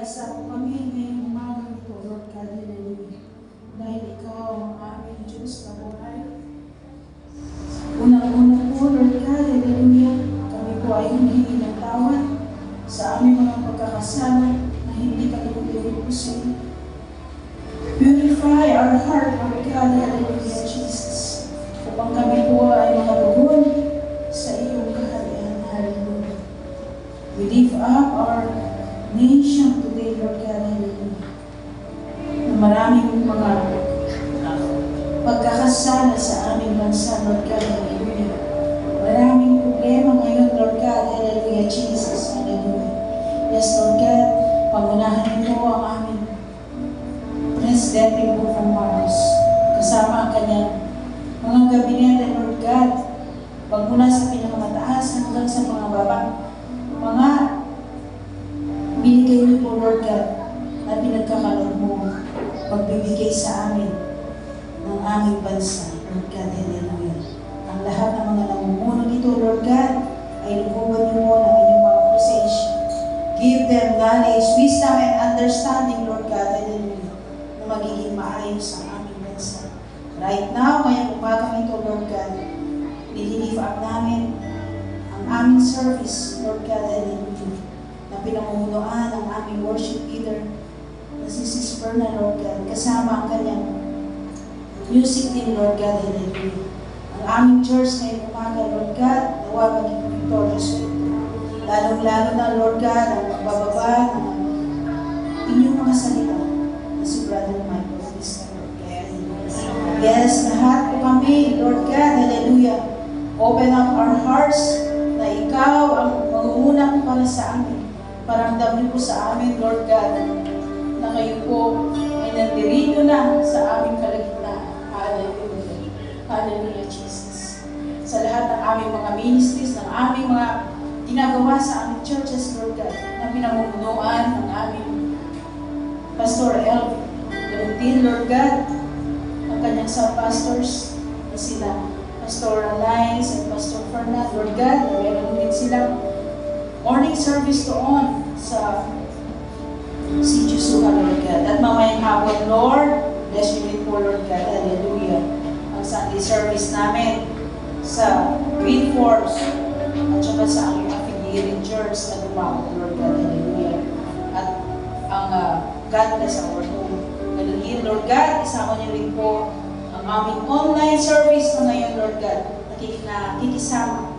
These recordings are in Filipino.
isa po kami ngayong umaga po, Lord God, hallelujah. Dahil ikaw ang aming Diyos na buhay. Unang-una po, Lord God, hallelujah. Kami po ay humihingi ng tawad sa aming mga pagkakasala na hindi kami pusin. Purify our heart, Lord God, hallelujah, Jesus. Upang kami po ay makabuhon sa iyong kaharian, hallelujah. We lift up our nation today, Lord God, hallelujah. Na maraming mga pagkakasala sa aming bansa, Lord God, hallelujah. Maraming problema ngayon, Lord God, hallelujah, Jesus, hallelujah. Yes, Lord God, pangunahan niyo ang aming Presidente Bongbong Marcos, kasama ang kanyang mga gabinete, Lord God, pagmula sa pinakamataas hanggang sa mga babang, mga binigay niyo po, Lord God, na pinagkakaloob mo, pagbibigay sa amin ng aming bansa, Lord God, hallelujah. Ang lahat ng mga namumuno dito, Lord God, ay lukuban niyo mo ng inyong mga accusation. Give them knowledge, wisdom, and understanding, Lord God, hallelujah, na magiging maayos ang aming bansa. Right now, ngayong umagang ito, Lord God, nililift up namin ang aming service, Lord God, hallelujah, na pinamumunuan ng aming worship leader na si Sis Perna, Lord God, kasama ang kanyang music team, Lord God, hallelujah. Ang aming church ngayong umaga, Lord God, nawa maging victorious ito. Lalong-lalo na, Lord God, ang pagbababa ng inyong mga salita na si Brother Michael Vista, Lord God. Yes, lahat po kami, Lord God, hallelujah. Open up our hearts na ikaw ang mangunguna po para sa amin. Paramdam niyo po sa amin, Lord God, na ngayon po ay nandirito na sa aming kalagitnaan. Hallelujah. Hallelujah, Jesus. Sa lahat ng aming mga ministries, ng aming mga ginagawa sa aming churches, Lord God, na pinamumunuan ng aming Pastor Elvin. Ganun din, Lord God, ang kanyang sub-pastors na sila, Pastor Alliance and Pastor Fernand, Lord God, na meron din silang morning service doon sa Sitio Suha, Lord God. At mamayang hapon, Lord, bless you with po, Lord God, hallelujah. Ang Sunday service namin sa Green Force at saka sa aming affiliated church na Dumao, Lord God, hallelujah. At ang God bless our home. Ganun din, Lord God, isama niyo rin po ang aming online service na ngayon, Lord God, nakikisama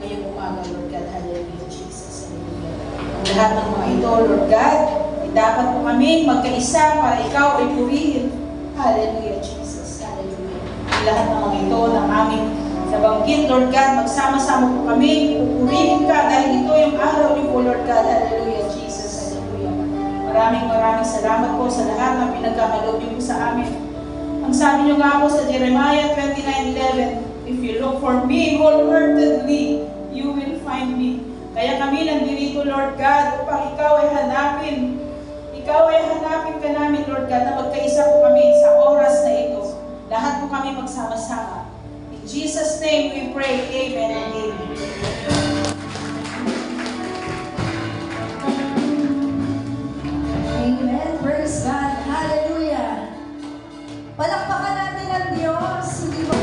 ngayong umaga, Lord God, hallelujah, Jesus, hallelujah. Ang lahat ng mga ito, Lord God, ay dapat po kami magkaisa para ikaw ay purihin. Hallelujah, Jesus, hallelujah. Ang lahat ng mga ito ng aming nabanggit, Lord God, magsama-sama po kami, pupurihin ka dahil ito yung araw niyo po, Lord God, hallelujah, Jesus, hallelujah. Maraming salamat po sa lahat ng pinagkakaloob niyo po sa amin. Ang sabi niyo nga po sa Jeremiah 29:11, if you look for me wholeheartedly, you will find me. Kaya kami nandito, Lord God, upang ikaw ay hanapin. Ikaw ay hanapin ka namin, Lord God, na magkaisa po kami sa oras na ito. Lahat po kami magsama-sama. In Jesus' name we pray, amen and amen. Amen. Praise God. Hallelujah. Palakpakan natin ang Diyos. Hindi ba?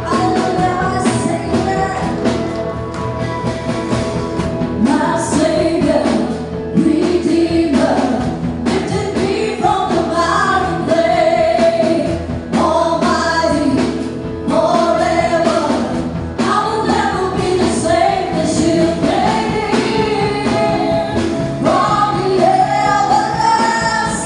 Hallelujah. Savior. My Savior, Redeemer, lifted me from the bottom clay. Almighty, forever, I will never be the same as you made. From the everlasting.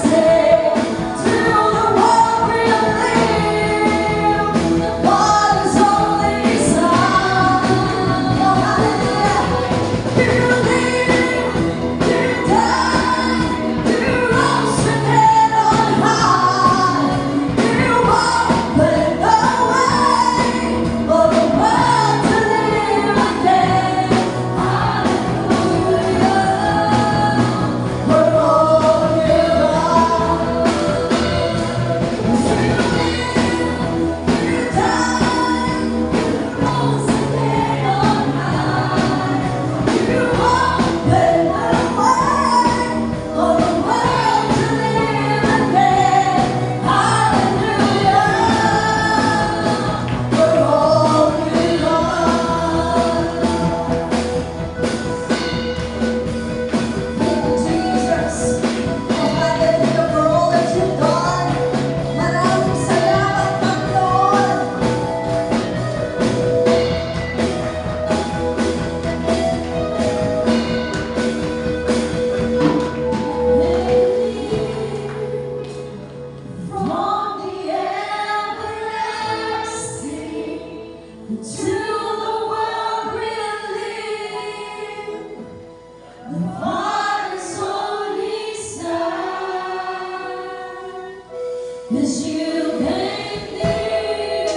'Cause you came near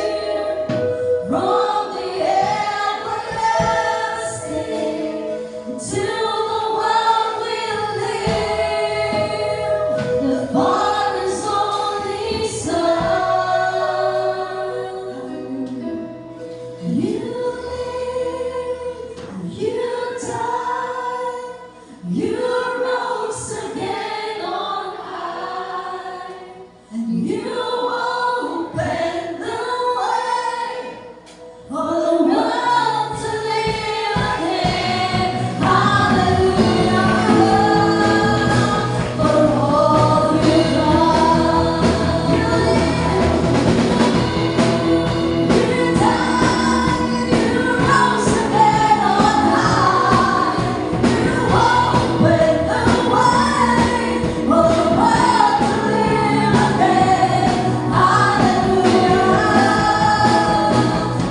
from the everlasting till the world will live, the Father's only Son. You lived, you died, you rose again on high, and you opened the way for the world to live again. Hallelujah, for all you've done. You died, you rose again on high. You opened the way for the world to live again. Hallelujah,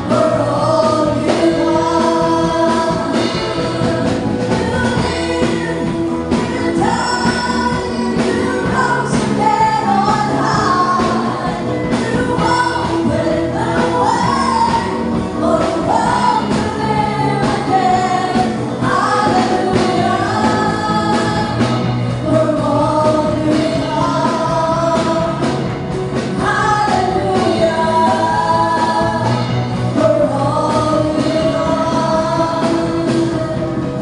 for all you've done. You died, you rose again on high. You opened the way for the world to live again. Hallelujah, for all you've done. Hallelujah, for all you've done.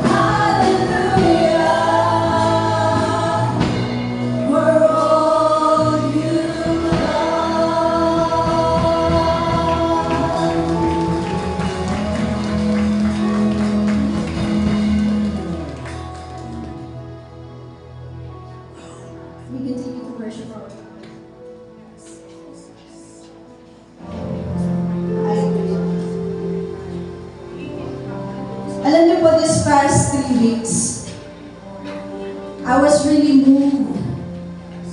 Hallelujah, for all you've done. We continue to worship our God. Hallelujah. Alam niyo po, this past 3 weeks, I was really moved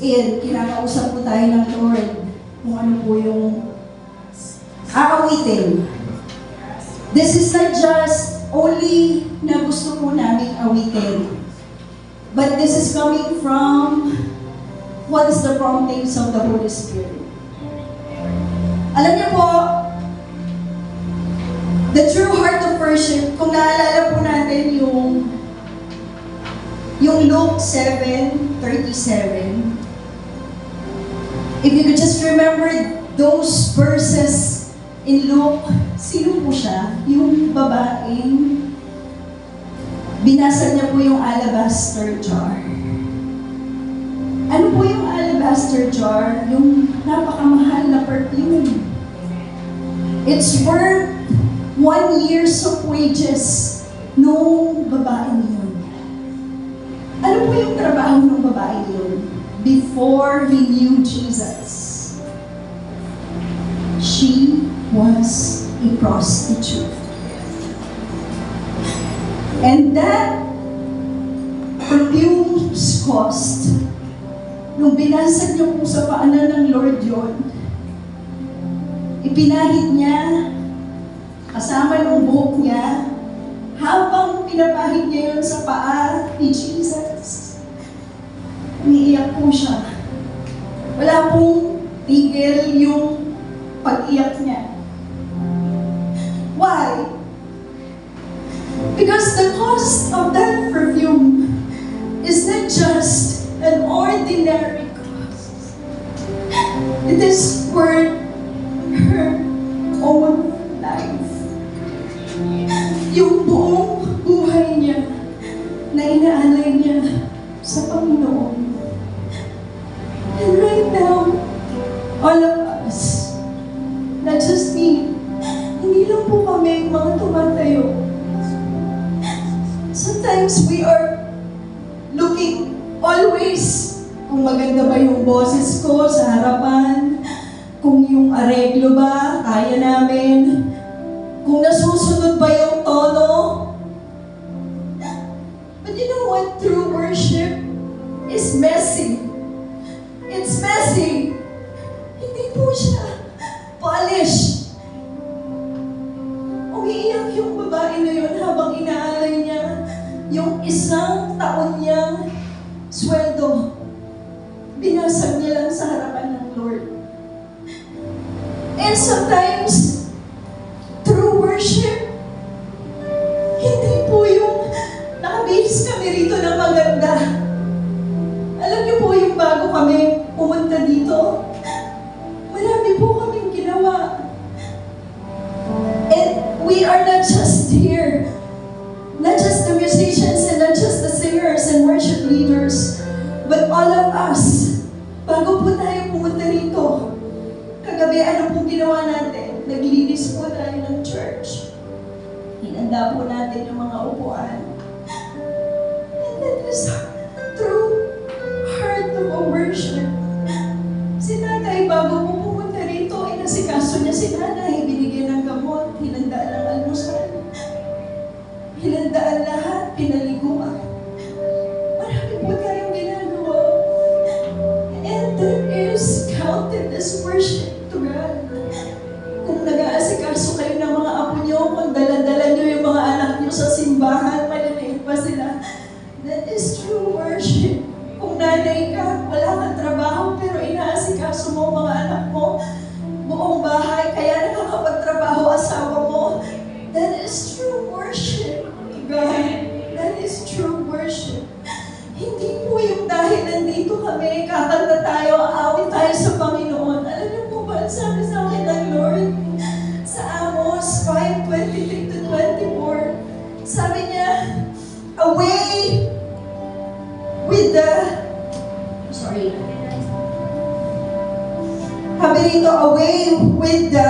kinakausap po tayo ng Lord kung ano po yung aawitin. This is not just only na gusto po namin awitin, but this is coming from what is the promptings of the Holy Spirit. Alam niyo po, the true heart of worship, kung naalala po natin yung Luke 7:37, if you could just remember those verses in Luke, sino po siya? Yung babaeng binasag niya po yung alabaster jar. Ano po yung alabaster jar? Yung napakamahal na perfume. It's worth 1 year's of wages nung babaeng yun. Ano po yung trabaho ng babaeng yun? Before he knew Jesus, she was a prostitute. And that perfume's cost, nung binasag niyo po sa paanan ng Lord yun, ipinahid niya, kasama ng buhok niya, habang pinapahid niya yun sa paa ni Jesus. Umiiyak po siya. Wala pong tigil yung pag-iyak niya. Why? Because the cost of that perfume is not just an ordinary cost. It is worth her own life. Yung buong buhay niya na inaalay niya sa Panginoon. And right now, all of us, not just me, hindi lang po kami mga tumatayo. Sometimes we are looking always kung maganda ba yung boses ko sa harapan, kung yung areglo ba, kaya namin, kung nasusunod ba yung tono. But you know what? True worship is messy. It's messy. Hindi po siya polish. Umiiyak yung babae na yun habang inaalay niya yung 1 taon niyang sweldo. Binasag niya lang sa harapan ng Lord. And sometimes, through worship, hindi po yung nakabihis kami rito ng maganda. Alam niyo po yung bago kami pumunta dito, marami po kaming ginawa. And we are not just here, not just the musicians and not just the singers and worship leaders, but all of us. Bago po tayo pumunta rito, kagabi ano pong ginawa natin? Naglinis po tayo ng church. Hinanda po natin yung mga upuan. And that is through heart of a worship. Si nanay, bago po pumunta rito, inasikaso niya si nanay, binigyan ng gamot, hinandaan ng almusal, hinandaan lahat, pinaliguan. Marami po tayong ginagawa. And that is counted as worship to God. Kung nag-aasikaso kayo ng mga apo niyo, kung dala-dala niyo yung mga anak niyo sa simbahan, maliliit pa sila, that is true worship. Kung nanay ka, wala kang trabaho, pero inaasikaso mo ang mga anak mo, buong bahay, kaya nakakapagtrabaho asawa mo, that is true worship to God. That is true worship. Hindi po yung dahil nandito kami, kakanta tayo, aawit tayo sa Panginoon. Alam niyo po ba, sabi sa akin ng Lord, sa Amos 5:23 to 24, sabi niya, away with the, sabi rito, away with the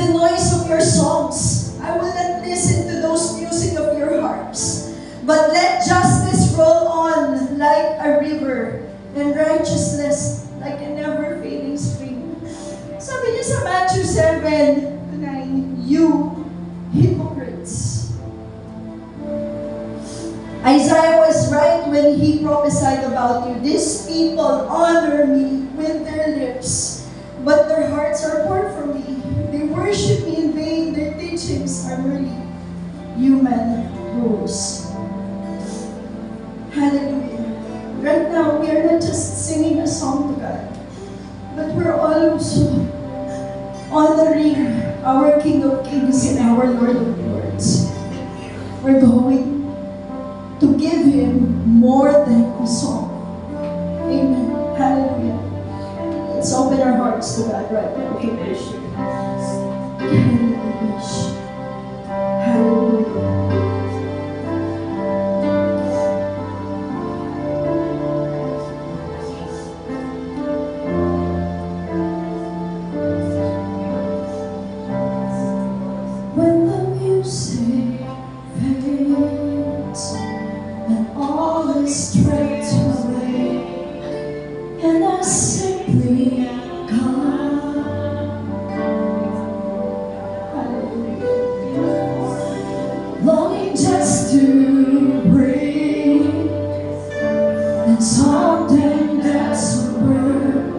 noise of your songs. I will not listen to those music of your harps. But let justice roll on like a river, and righteousness like a never-fading stream. Sabi niya sa Matthew 7:9, you hypocrites. Isaiah was right when he prophesied about you. These people honor me with their lips, but their hearts are far from me. They worship me in vain. Their teachings are merely human rules. Hallelujah. Right now, we are not just singing a song to God, but we're also honoring our King of Kings and our Lord of Lords. We're going to give Him more than a song. Amen. Hallelujah. Let's open our hearts to God right now to worship. Hallelujah. When the music fades and all is stripped away, and I simply come, longing just to breathe and something that's a word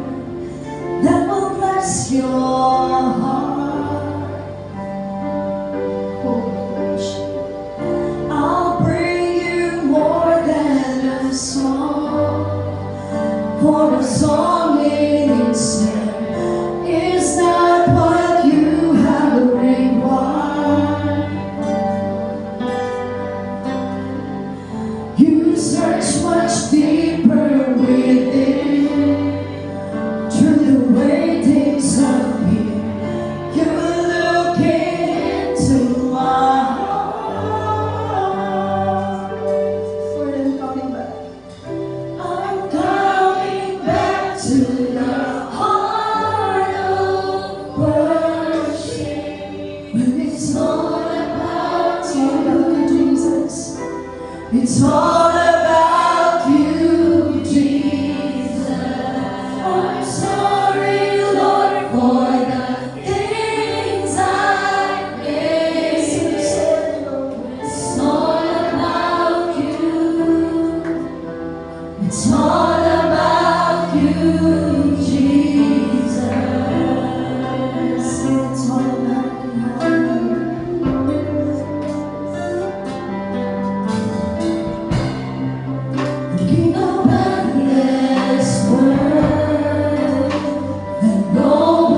that will bless your heart. I'll bring you more than a song, for a song in itself is not what you have required. You search much deeper within, through the way things appear. You look into my heart. Lord, I'm coming back. I'm coming back to the heart of worship. When it's all about you, Jesus. It's all about you, Jesus. I'm sorry, Lord, for the things I made. It's all about you. It's all about you, Jesus. It's all about you. King of endless world, and no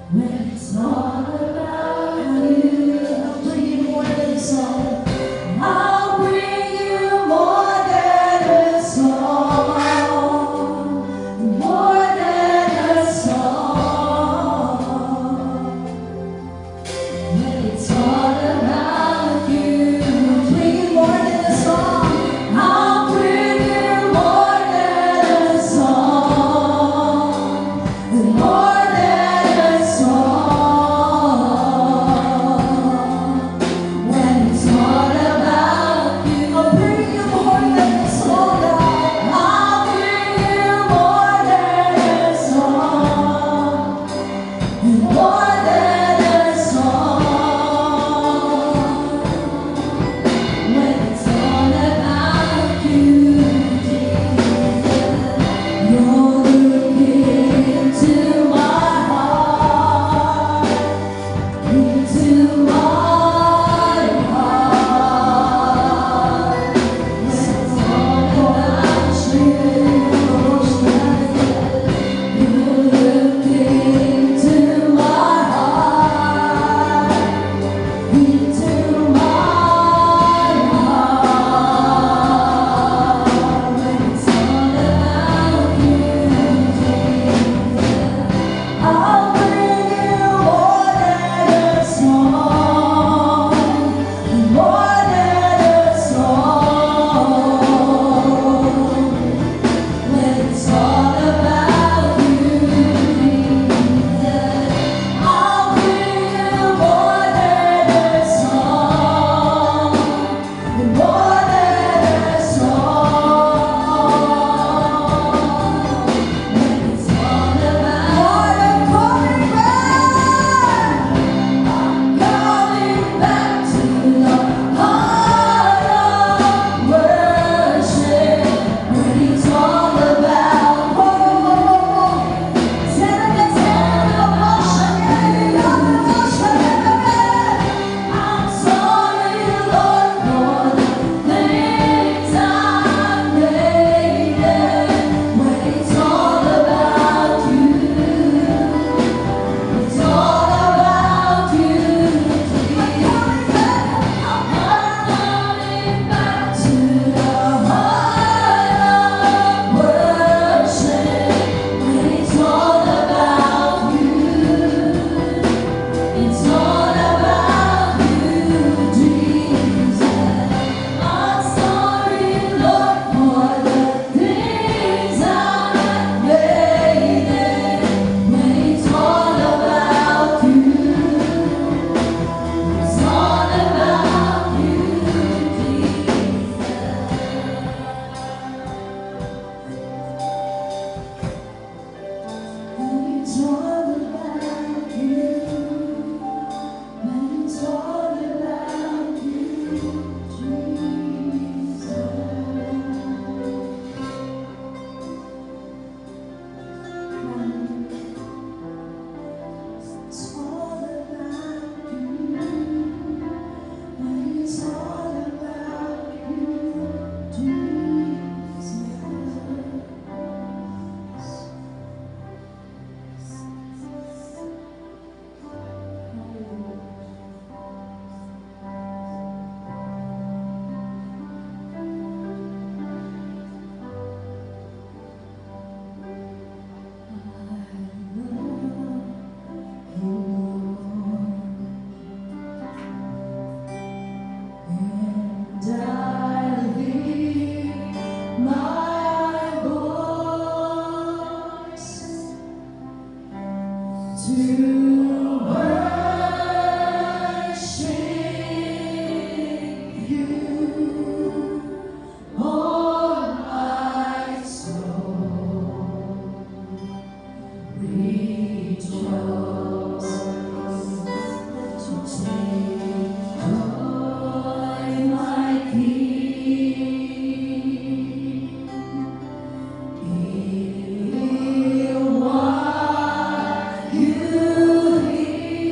When it's all about you, I'll bring you more than a song. I'll bring you more than a song. More than a song. When it's all about you, I'll bring you more than a song. I'll bring you more than a song. More than a song. When it's all about you, I'll bring you more than a song. I'll bring you more than a song. More than a song. When it's all about you, Jesus, you're looking into my heart, into my heart. When it's all about you, you're looking into my heart, into my heart. When it's all about you, Jesus, I'll bring you more than a song, more than a song. When it's all about you, Jesus, I'll bring you more than a song, more than a song. When it's all about I'm coming back to the heart of worship. When it's all about I'm sorry, Lord, for the things I've made. When it's all about you, it's all about you, Jesus. I'm coming back to the heart of worship. When it's all about you, it's all about you, Jesus. I'm sorry, Lord, for the things I've made. When it's all about you, it's all about you, Jesus. When it's all about you, when it's all about you, Jesus. It's all about you, when it's all about you, Jesus. And I lift my voice to worship you, oh my soul, rejoice to take joy, my King, in what you hear.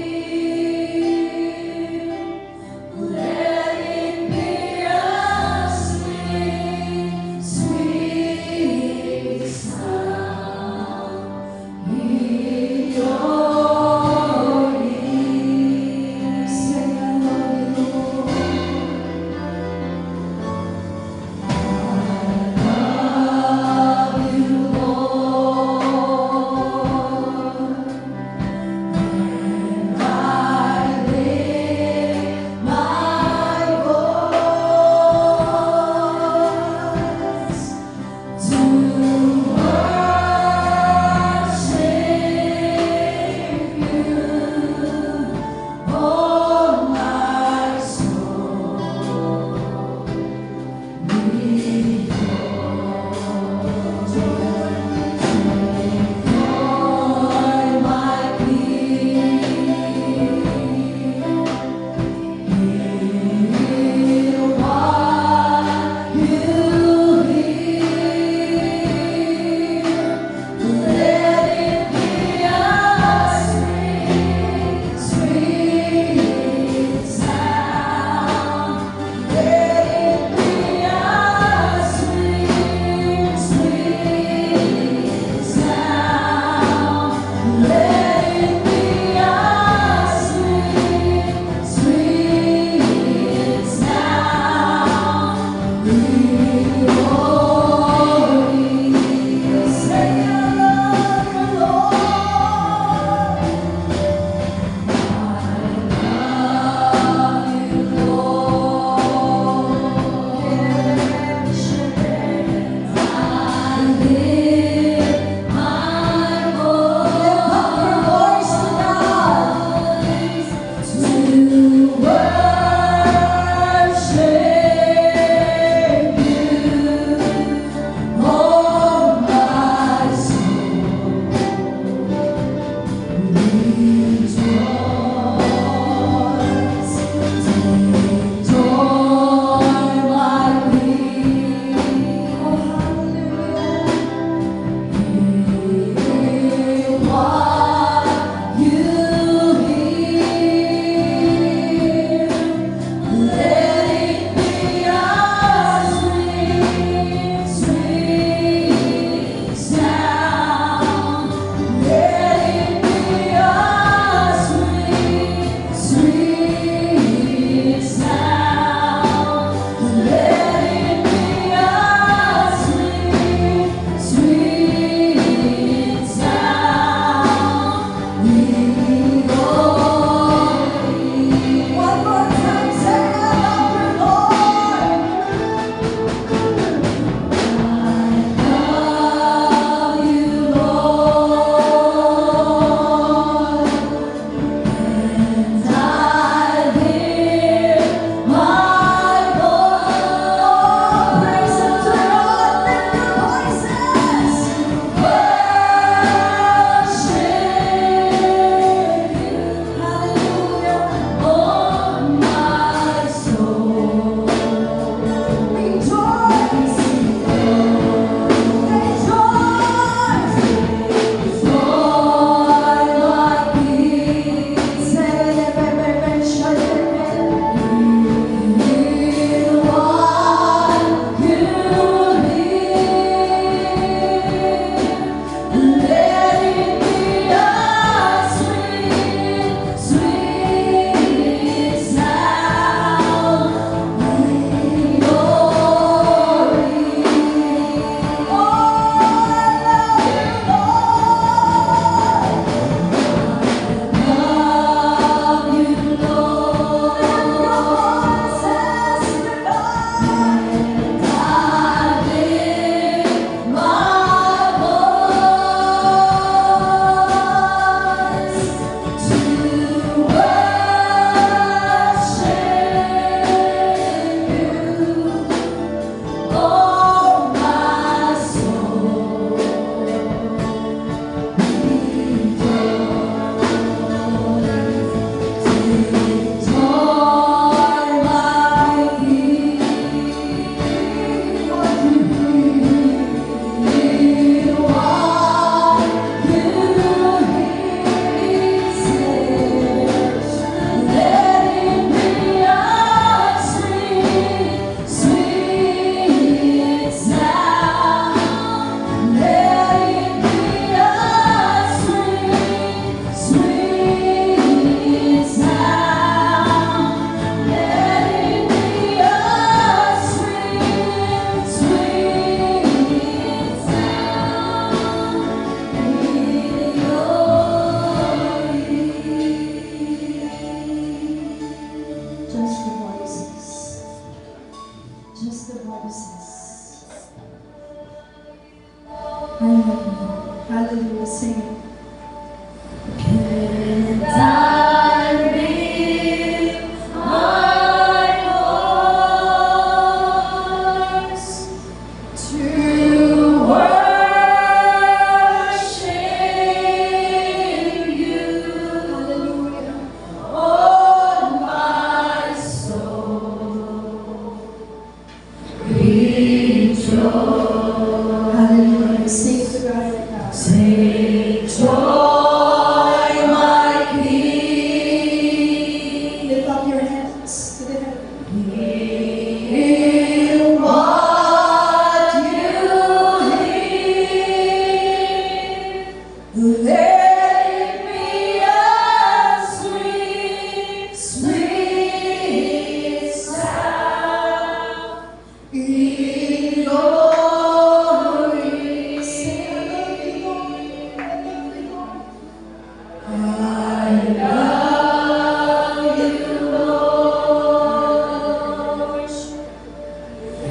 love you, Lord,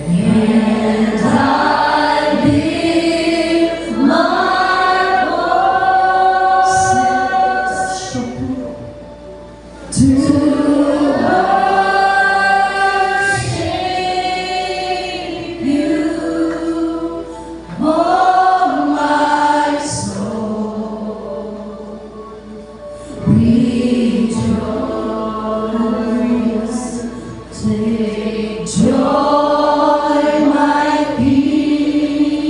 and I lift my voice to worship you, oh my soul. Rejoice, take joy, my King,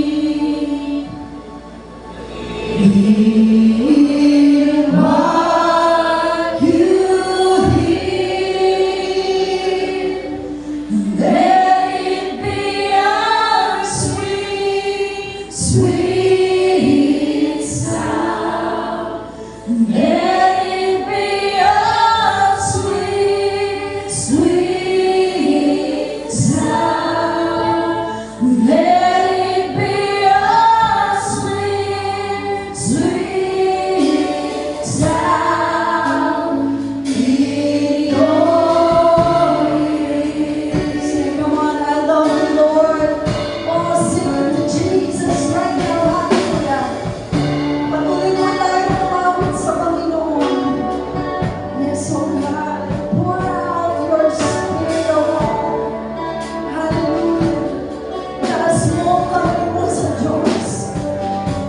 in what you hear. Let it be a sweet, sweet sound. Let it be a sweet, sweet sound. Let it be a sweet, sweet sound in your ears. Come on, I love you, Lord. Oh, sing to Jesus right now. Hallelujah. Patuloy mo tayo umawit sa Panginoon. Yes, oh God, pour out your spirit, oh God. Hallelujah. Taas mo ang kamay mo sa Diyos.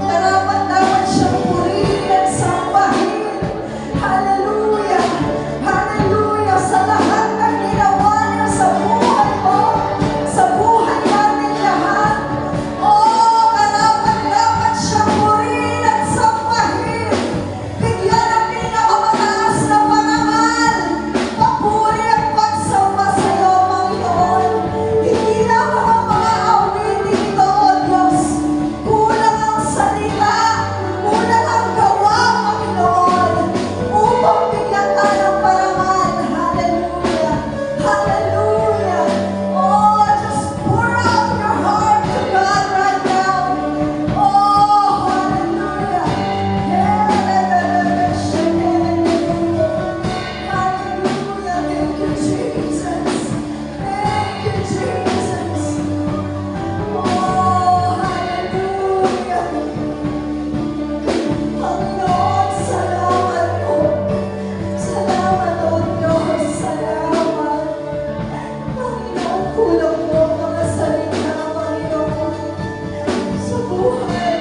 Dapat siyang purihin at sambahin. Hallelujah. Hallelujah. Sa lahat ng ginawa niya sa buhay mo, sa buhay natin lahat. Oh, dapat siyang purihin at sambahin. Bigyan ng pinakamataas na parangal, papuri at pagsamba sa iyo, Panginoon. Hindi lang ang mga awitin ito, O Diyos. Kulang ang salita, kulang ang gawa, Panginoon, upang bigyan ka ng parangal. Hallelujah. Hallelujah. Oh, just pour out your heart to God right now. Oh, hallelujah. Hallelujah. Thank you, Jesus. Thank you, Jesus. Oh, hallelujah. Panginoon, salamat po. Salamat, O Diyos. Salamat. Panginoon, kulang po ang mga salita, Panginoon. Sa buhay,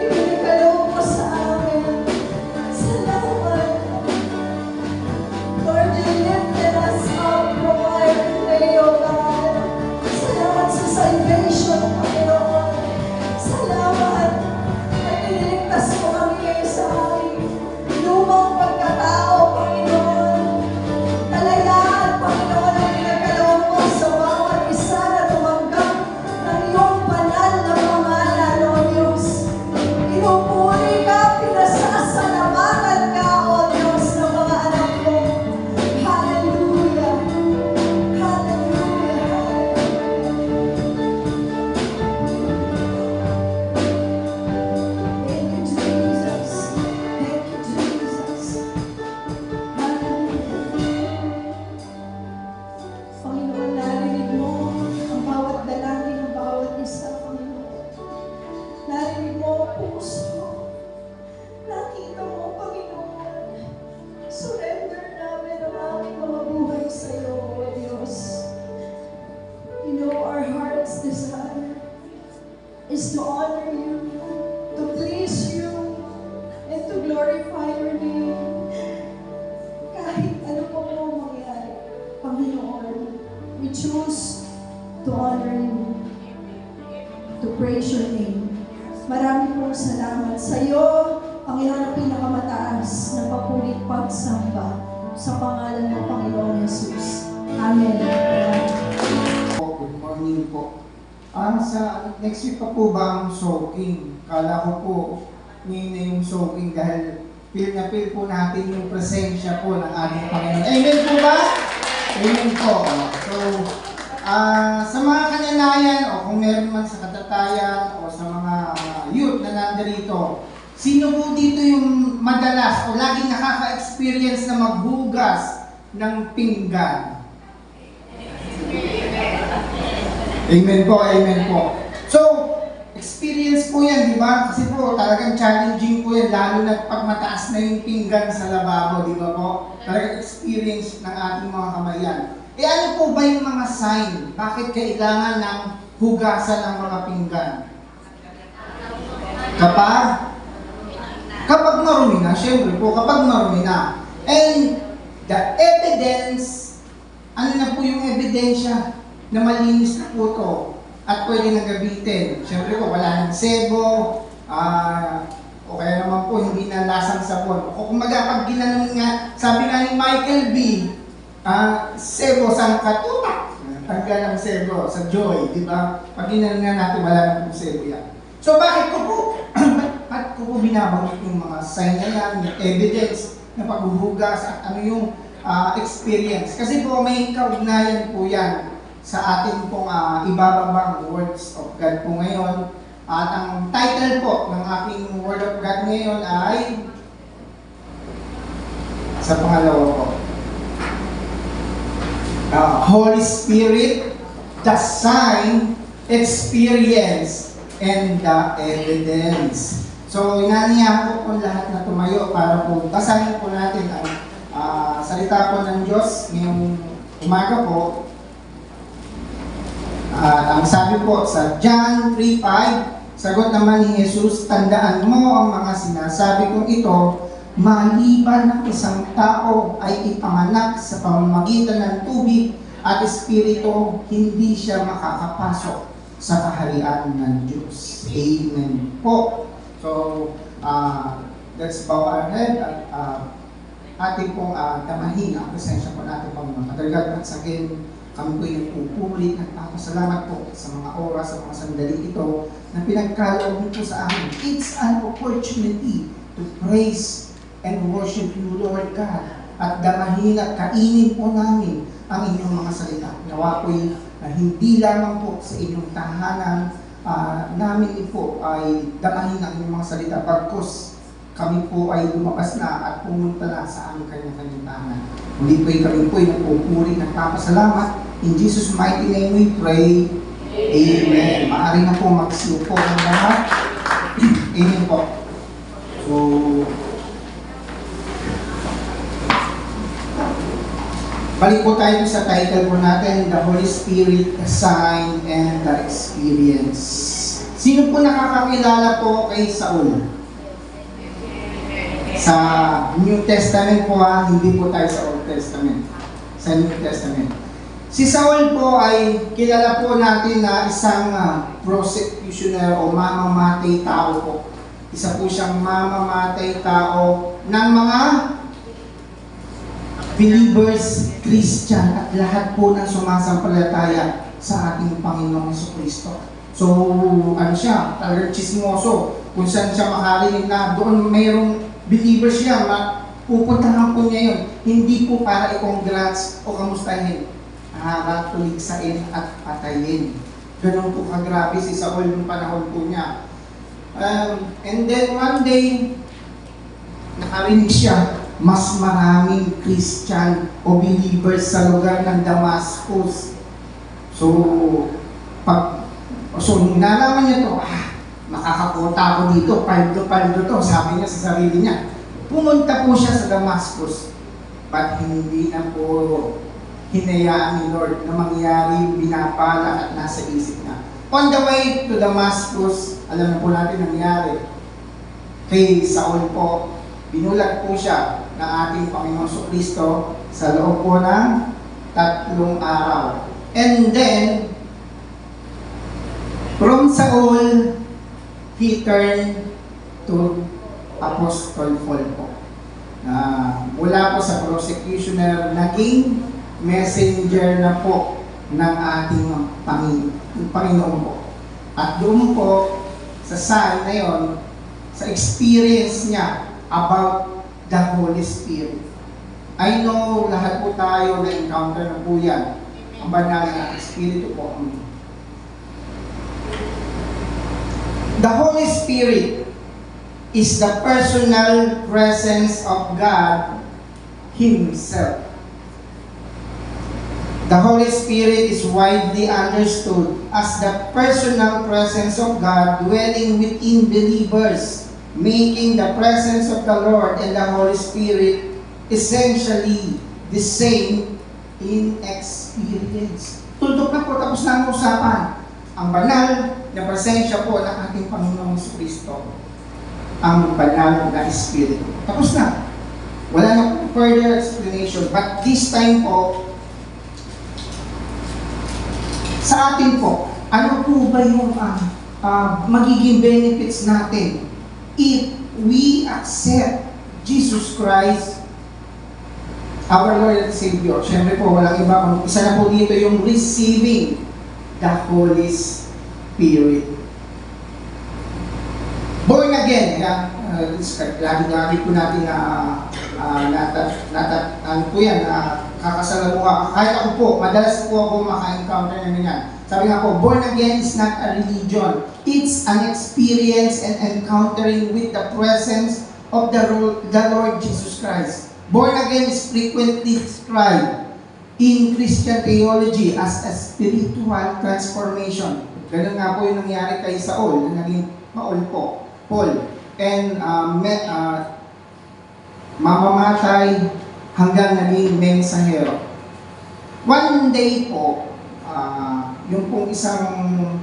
ibinigalaw mo sa amin. Salamat. Lord, you lifted us up from our clay, O God. Salamat sa salvation, Panginoon. Salamat na iniligtas mo kami sa aming lumang pagkatao, Panginoon. Kalayaan, Panginoon, ang pinagkaloob mo sa bawat isa na tumanggap ng iyong banal na pangalan, O Diyos. Pinupuri ka, pinasasalamatan ka, O Diyos, ng mga anak mo. Hallelujah. Hallelujah. Thank you, Jesus. Thank you, Jesus. Hallelujah. Panginoon, narinig mo ang bawat dalangin ng bawat isa, Panginoon. Narinig mo ang puso. Nakita mo, Panginoon. Surrender namin ang aming mga buhay sa iyo, O Diyos. You know, our heart's desire is to honor you, to please you, and to glorify your name. Kahit ano pa po mangyari, Panginoon, we choose to honor you, to praise your name. Marami pong salamat sa iyo, Panginoon, ang pinakamataas na papulit pagsamba sa pangalan ng Panginoon Jesus. Amen. Good morning po. Sa next week pa po ba ang soaking? Kala ko po ngayon na yung soaking dahil feel na feel po natin yung presensya po ng ating Panginoon. Amen po ba? Amen po. So, sa mga kananayan o kung meron man sa katatayan o sa mga youth na nandarito, Sino po dito yung madalas o laging nakaka-experience na maghugas ng pinggan? Amen po, amen po. So, experience po yan, di ba? Kasi po, talagang challenging po yan, lalo na pag mataas na yung pinggan sa lababo, di ba po? Talagang experience ng ating mga kamayan. Ano po ba yung mga sign? Bakit kailangan ng hugasan ng mga pinggan? Kapag marumi na, syempre po, kapag marumi na. And the evidence, ano na po yung ebidensya na malinis na po to at pwede nang gamitin. Syempre po, wala ng sebo, o kaya naman po, hindi na lasang sabon. O kung pag ginanong nga, sabi nga ni Michael B., sebo sa katutak. Tanggal ng sebo sa joy, di ba? Pag ginanong nga natin, wala na po sebo yan. So bakit ko po binabanggit yung mga sign na yan, yung evidence na paghuhugas at ano yung experience? Kasi po may kaugnayan po yan sa ating pong ibababang words of God po ngayon. At ang title po ng aking word of God ngayon ay sa pangalawa po, Holy Spirit, the sign, experience, and the evidence. So, inaniya po lahat na tumayo para po basahin po natin ang salita po ng Diyos ngayong umaga po. Ang sabi po sa John 3:5, sagot naman ni Jesus, tandaan mo ang mga sinasabi kong ito, maliban ng isang tao ay ipanganak sa pamamagitan ng tubig at espiritu, hindi siya makakapasok sa kaharian ng Diyos. Amen po. So, let's bow our head at ating pong damahin ang presensya po natin pang matagagat at sagin. Kami po yung pupuli at nagpapasalamat po sa mga oras, sa mga sandali ito na pinagkaloob po sa amin. It's an opportunity to praise and worship you, Lord God. At damahin at kainin po namin ang inyong mga salita. Nawa po'y hindi lamang po sa inyong tahanan namin po ay damahin ang inyong mga salita. Pagkos kami po ay lumabas na at pumunta na sa aming kanyang tahanan. Muli po'y kami po'y nagpupuri, nagpapasalamat. In Jesus' mighty name we pray. Amen. Maaari na po magsiupo ng lahat. Amen po. So, balik po tayo sa title po natin, The Holy Spirit, the Sign, and the Experience. Sino po nakakakilala po kay Saul? Sa New Testament po hindi po tayo sa Old Testament. Sa New Testament. Si Saul po ay kilala po natin na isang prosecutioner o mamamatay tao po. Isa po siyang mamamatay tao ng mga believers, Christian, at lahat po ng sumasampalataya sa ating Panginoong Jesucristo. So, ano siya, talagang chismoso. Kung saan siya makarinig na doon mayroong believers siya, pupuntahan po niya yun. Hindi po para i-congrats o kamustahin. Tuligsain at patayin. Ganun po kagrabe si Saul ng panahon po niya. And then one day, nakarinig siya, mas maraming Christian o believers sa lugar ng Damascus. So, nalaman niya to, makakakota ako dito, paldo to, sabi niya sa sarili niya. Pumunta po siya sa Damascus, but hindi na po hinayaan ni Lord na mangyari yung binapala at nasa isip niya. On the way to Damascus, alam na po natin nangyari. Kay Saul po, binulag po siya ng ating Panginoong Jesucristo sa loob po ng 3 araw. And then, from Saul, he turned to Apostle Paul po. Mula po sa prosecutioner, naging messenger na po ng ating Panginoon po. At doon po, sa sign na yon, sa experience niya about the Holy Spirit. I know lahat po tayo na encounter na po yan. Ang banal na Espiritu po. The Holy Spirit is the personal presence of God Himself. The Holy Spirit is widely understood as the personal presence of God dwelling within believers, making the presence of the Lord and the Holy Spirit essentially the same in experience. Tuldok na po, tapos na ang usapan. Ang banal na presensya po ng ating Panginoong Kristo. Ang banal na Espiritu. Tapos na. Wala na further explanation. But this time po, sa atin po, ano po ba yung magiging benefits natin if we accept Jesus Christ, our Lord and Savior? Siyempre po, walang iba kung isa na po dito yung receiving the Holy Spirit. Born again, lagi po natin ano po yan, kakasalamuha. Kahit ako po, madalas po ako maka-encounter na ganyan. Sabi nga po, born again is not a religion. It's an experience and encountering with the presence of the Lord Jesus Christ. Born again is frequently described in Christian theology as a spiritual transformation. Ganun nga po yung nangyari kay Saul, na naging Paul. And mamamatay hanggang naging mensahero. One day po, yung pong isang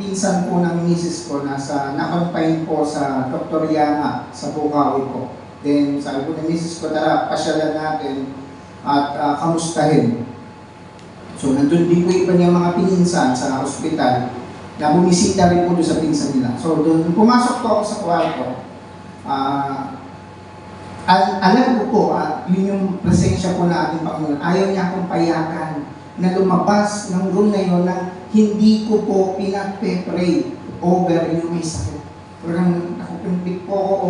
pinsan po ng misis ko na-confine po sa Dr. Yana sa Bukawi po. Then sabi po ng misis ko, tara, pasyalan natin at kamustahin. So nandun din po iba niyang mga pinsan sa ospital na bumisita rin po doon sa pinsan nila. So doon, pumasok po ako sa kwarto. Alam ko po, yun yung presensya po na ating Panginoon. Ayaw niya akong payakan na lumabas ng room na yun na hindi ko po pinagpe-pray over yung may sakit. Parang nakupimpit po ako o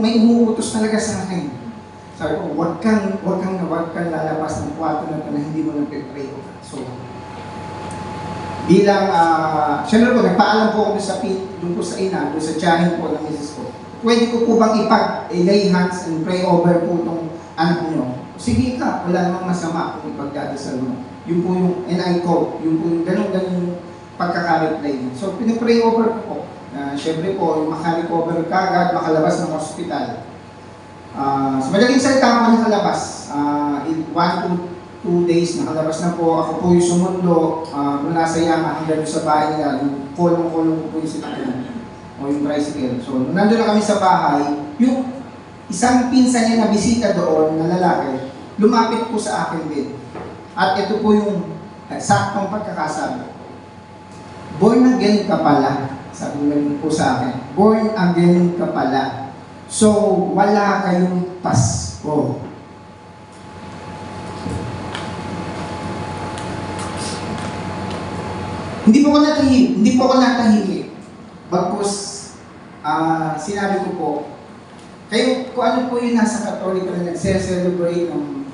may umuutos talaga sa akin. Sabi ko, huwag kang lalabas ng kwarto na ito na hindi mo nagpe-pray over. So, bilang, syempre po, nagpaalam po ako doon po sa ina, doon sa tiyahin po ng misis ko. Pwede ko po bang lay hands and pray over po itong anak nyo? Sige ka, wala namang masama kung ipagdadasal mo. Yun po yung, and I quote, yun po yung ganun pagkaka-reply. So, pinipray over po. Syempre po, yung makarecover ka agad, makalabas ng hospital. Sa madaling salita ako nakalabas. 1 to 2 days nakalabas na po. Ako po yung sumundo mula sa Yama hanggang sa bahay nila. Yung kolong-kolong po yung sinakyan o yung tricycle. So, nandun na kami sa bahay. Yung isang pinsan niya na bisita doon na lalaki, lumapit po sa akin din. At ito po yung saktong pagkakasabi. Born again ka pala. Sabi mo po sa akin. Born again ka pala. So, wala kayong Pasko. Hindi po ako natahimik. Bagkus, sinabi ko po, kayo, kung ano po yung nasa Katoliko na nagse-celebrate ng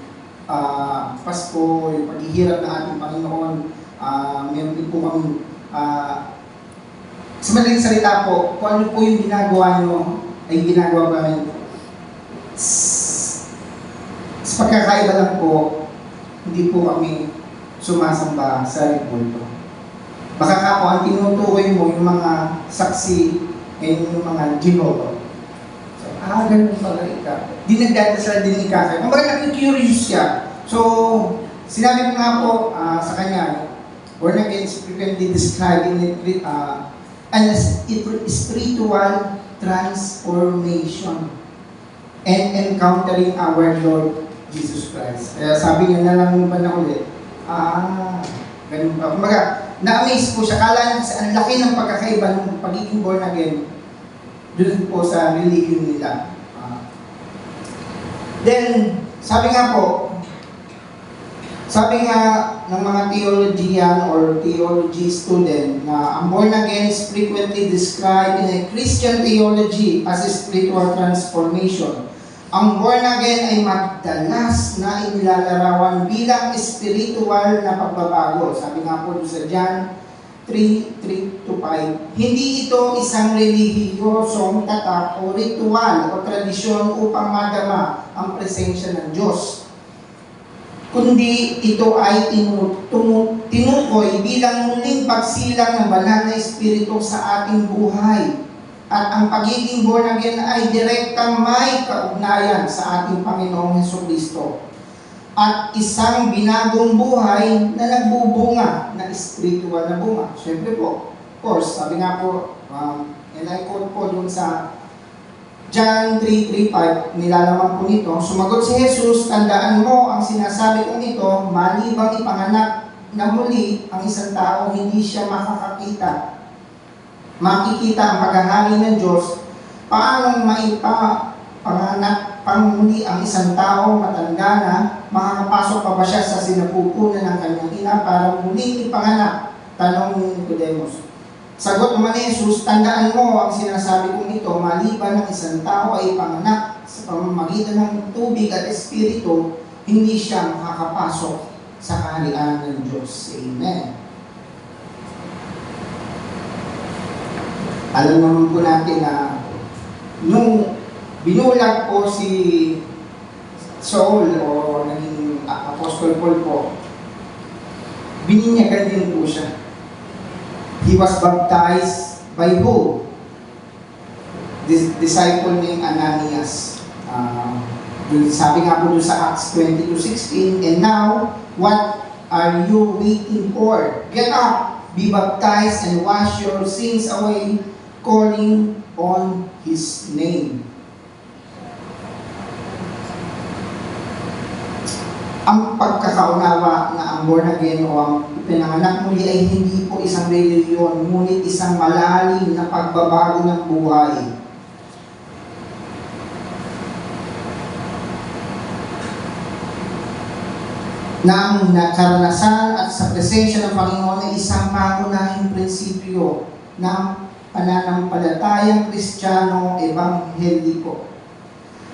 Pasko, yung paghihirap ng ating Panginoon, meron din po kami, sa madaling salita po, kung ano po yung ginagawa nyo, ay ginagawa namin. Sa pagkakaiba lang po, hindi po kami sumasamba sa repulto. Baka ka po, ang tinutukoy mo yung mga saksi and yung mga ginolo. So, ganun pala ikaw. Di nagdadasal din ikaw. Kung bakit nag-curious siya. So, sinabi ko nga po sa kanya, born again is frequently described in an spiritual transformation and encountering our Lord Jesus Christ. Kaya sabi niya na lang pa na ulit, ganun pa. Kumbaga, na-amaze po siya. Kala niya ang laki ng pagkakaiba ng pagiging born again doon po sa religion nila. Then, sabi nga ng mga theologian or theology student na ang born again is frequently described in a Christian theology as a spiritual transformation. Ang born again ay madalas na inilalarawan bilang spiritual na pagbabago. Sabi nga po sa John 3:3-5, hindi ito isang relihiyosong tatak o ritual o tradisyon upang madama ang presensya ng Diyos, kundi ito ay tinukoy bilang muling pagsilang ng banal na Espiritu sa ating buhay. At ang pagiging born again ay direktang may kaugnayan sa ating Panginoong Hesukristo. At isang binagong buhay na nagbubunga na spiritual na bunga. Siyempre po, of course, sabi nga po, and I quote po dun sa John 3:3-5, nilalaman po nito, sumagot si Jesus, tandaan mo ang sinasabi kong ito, malibang ipanganak na muli ang isang tao, hindi siya makikita ang paghahari ng Diyos. Paano maipapanganak pangmuli ang isang tao, matanda na, makakapasok pa ba siya sa sinapupunan ng kanyang ina para muling ipanganak? Tanong ni Nicodemus. Sagot naman ni Jesus, tandaan mo ang sinasabi kong ito, maliban ng isang tao ay ipanganak sa pamamagitan ng tubig at espiritu, hindi siya makakapasok sa kaharian ng Diyos. Amen. Alam naman po natin na nung binulag po si Saul o naging Apostle Paul po, bininyagan din po siya. He was baptized by who? This disciple named Ananias. Sabi nga po doon sa Acts 20:16, and now, what are you waiting for? Get up, be baptized, and wash your sins away, calling on His name. Ang pagkakaunawa na ang born again o ang pinanganak muli ay hindi po isang reliyon, ngunit isang malalim na pagbabago ng buhay. Na ang karanasan at sa presensya ng Panginoon ay isang pangunahing prinsipyo ng pananampalatayang Kristiyano Ebangheliko.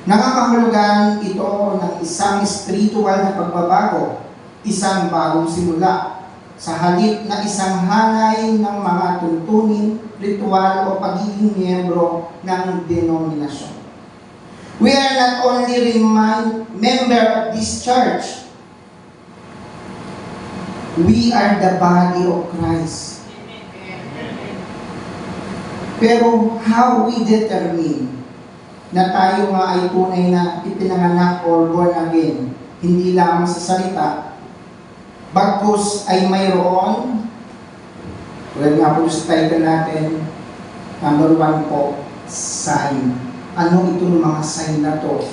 Nangangahulugan ito ng isang spiritual na pagbabago, isang bagong simula, sa halip na isang hanay ng mga tuntunin, ritual o pagiging miyembro ng denominasyon. We are not only member of this church, we are the body of Christ. Pero how we determine na tayo nga ay tunay na ipinanganak or born again, hindi lamang sa salita, bagkus ay mayroon, tulad nga po sa title natin, number 1 po, sign. Ano itong mga sign na to?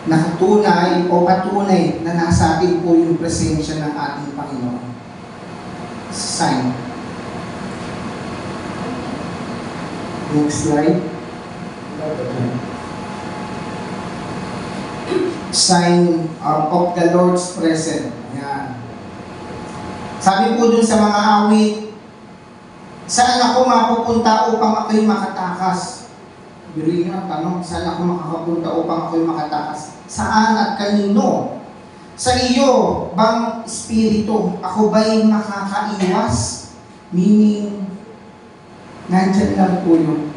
Nakatunay o patunay na nasa atin po yung presensya ng ating Panginoon. Sign. Next slide. Sign of the Lord's presence. Ayan. Sabi po dun sa mga awit, saan ako mapupunta upang ako'y makatakas? Biro nga ang tanong, saan ako makakapunta upang ako'y makatakas? Saan at kanino? Sa iyo bang espiritu, ako ba'y makakaiwas? Meaning, nandyan lang po yung